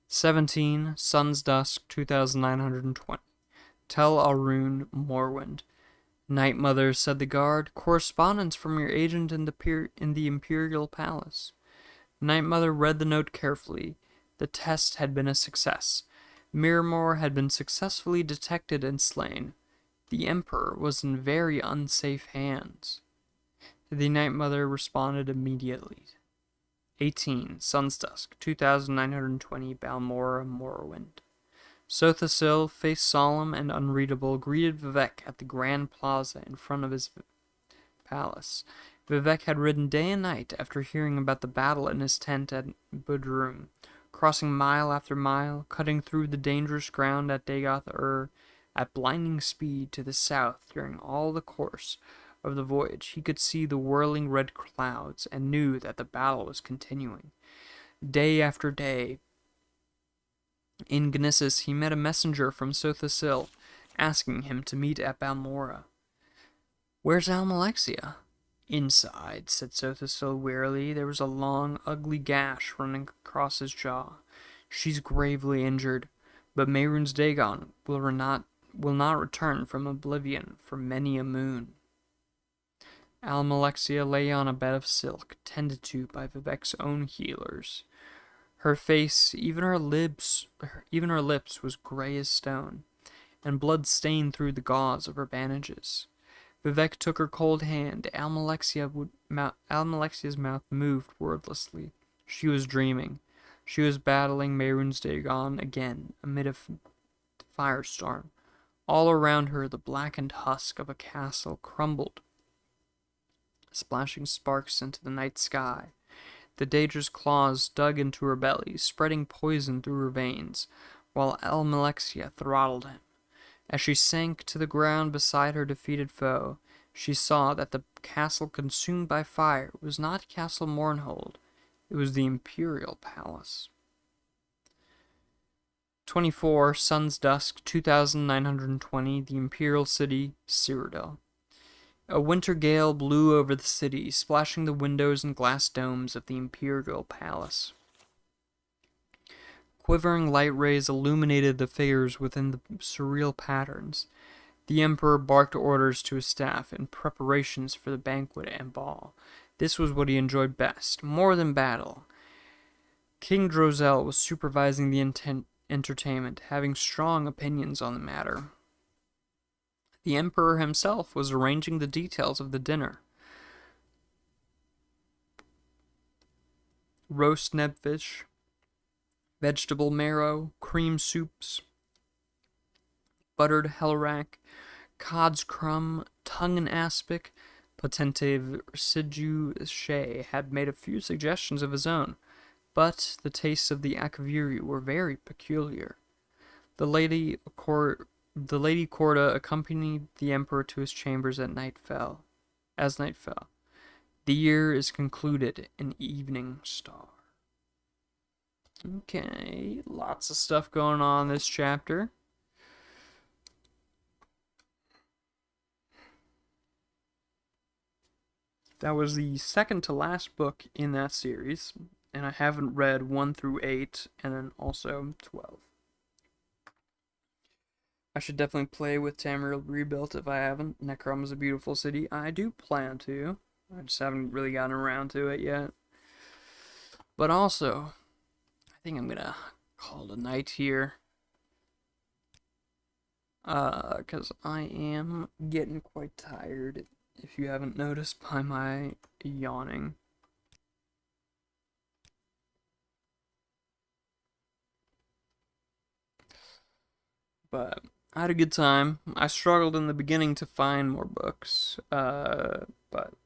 17 Sun's Dusk, 2920. Tel Alrune, Morrowind. "Night Mother," said the guard, "correspondence from your agent in the Imperial Palace." Night Mother read the note carefully. The test had been a success. Miramor had been successfully detected and slain. The Emperor was in very unsafe hands. The Night Mother responded immediately. 18 Sun's Dusk, 2920, Balmora, Morrowind. Sothasil, face solemn and unreadable, greeted Vivek at the Grand Plaza in front of his palace. Vivek had ridden day and night after hearing about the battle in his tent at Budrum, crossing mile after mile, cutting through the dangerous ground at Dagoth at blinding speed to the south during all the course of the voyage. He could see the whirling red clouds and knew that the battle was continuing. Day after day, in Gnissis, he met a messenger from Sothasil, asking him to meet at Balmora. "Where's Almalexia?" Inside, said Sothistil wearily, there was a long, ugly gash running across his jaw. She's gravely injured, but Mehrunes Dagon will not return from oblivion for many a moon. Almalexia lay on a bed of silk, tended to by Vivek's own healers. Her face, even her lips, was gray as stone, and blood stained through the gauze of her bandages. Vivek took her cold hand. Almalexia's mouth moved wordlessly. She was dreaming. She was battling Mehrunes Dagon again amid a firestorm. All around her, the blackened husk of a castle crumbled, splashing sparks into the night sky. The Daedra's claws dug into her belly, spreading poison through her veins, while Almalexia throttled him. As she sank to the ground beside her defeated foe, she saw that the castle consumed by fire was not Castle Mournhold, it was the Imperial Palace. 24 Sun's Dusk, 2920, the Imperial City, Cyrodiil. A winter gale blew over the city, splashing the windows and glass domes of the Imperial Palace. Quivering light rays illuminated the figures within the surreal patterns. The Emperor barked orders to his staff in preparations for the banquet and ball. This was what he enjoyed best, more than battle. King Drozel was supervising the entertainment, having strong opinions on the matter. The Emperor himself was arranging the details of the dinner. Roast nebfish, vegetable marrow, cream soups, buttered hellrack, cod's crumb, tongue and aspic. Potente Sidu Shea had made a few suggestions of his own, but the tastes of the Akaviri were very peculiar. The Lady Corda accompanied the Emperor to his chambers as night fell. The year is concluded in evening star. Okay, lots of stuff going on in this chapter. That was the second to last book in that series, and I haven't read 1 through 8, and then also 12. I should definitely play with Tamriel Rebuilt if I haven't. Necrom is a beautiful city. I do plan to. I just haven't really gotten around to it yet. But also, I think I'm gonna call it a night here. Because I am getting quite tired, if you haven't noticed by my yawning. But I had a good time. I struggled in the beginning to find more books, but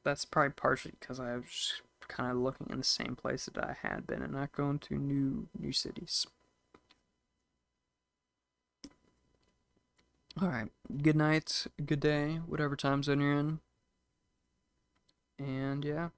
that's probably partially because I was just kind of looking in the same place that I had been and not going to new cities. Alright, good night, good day, whatever time zone you're in. And yeah.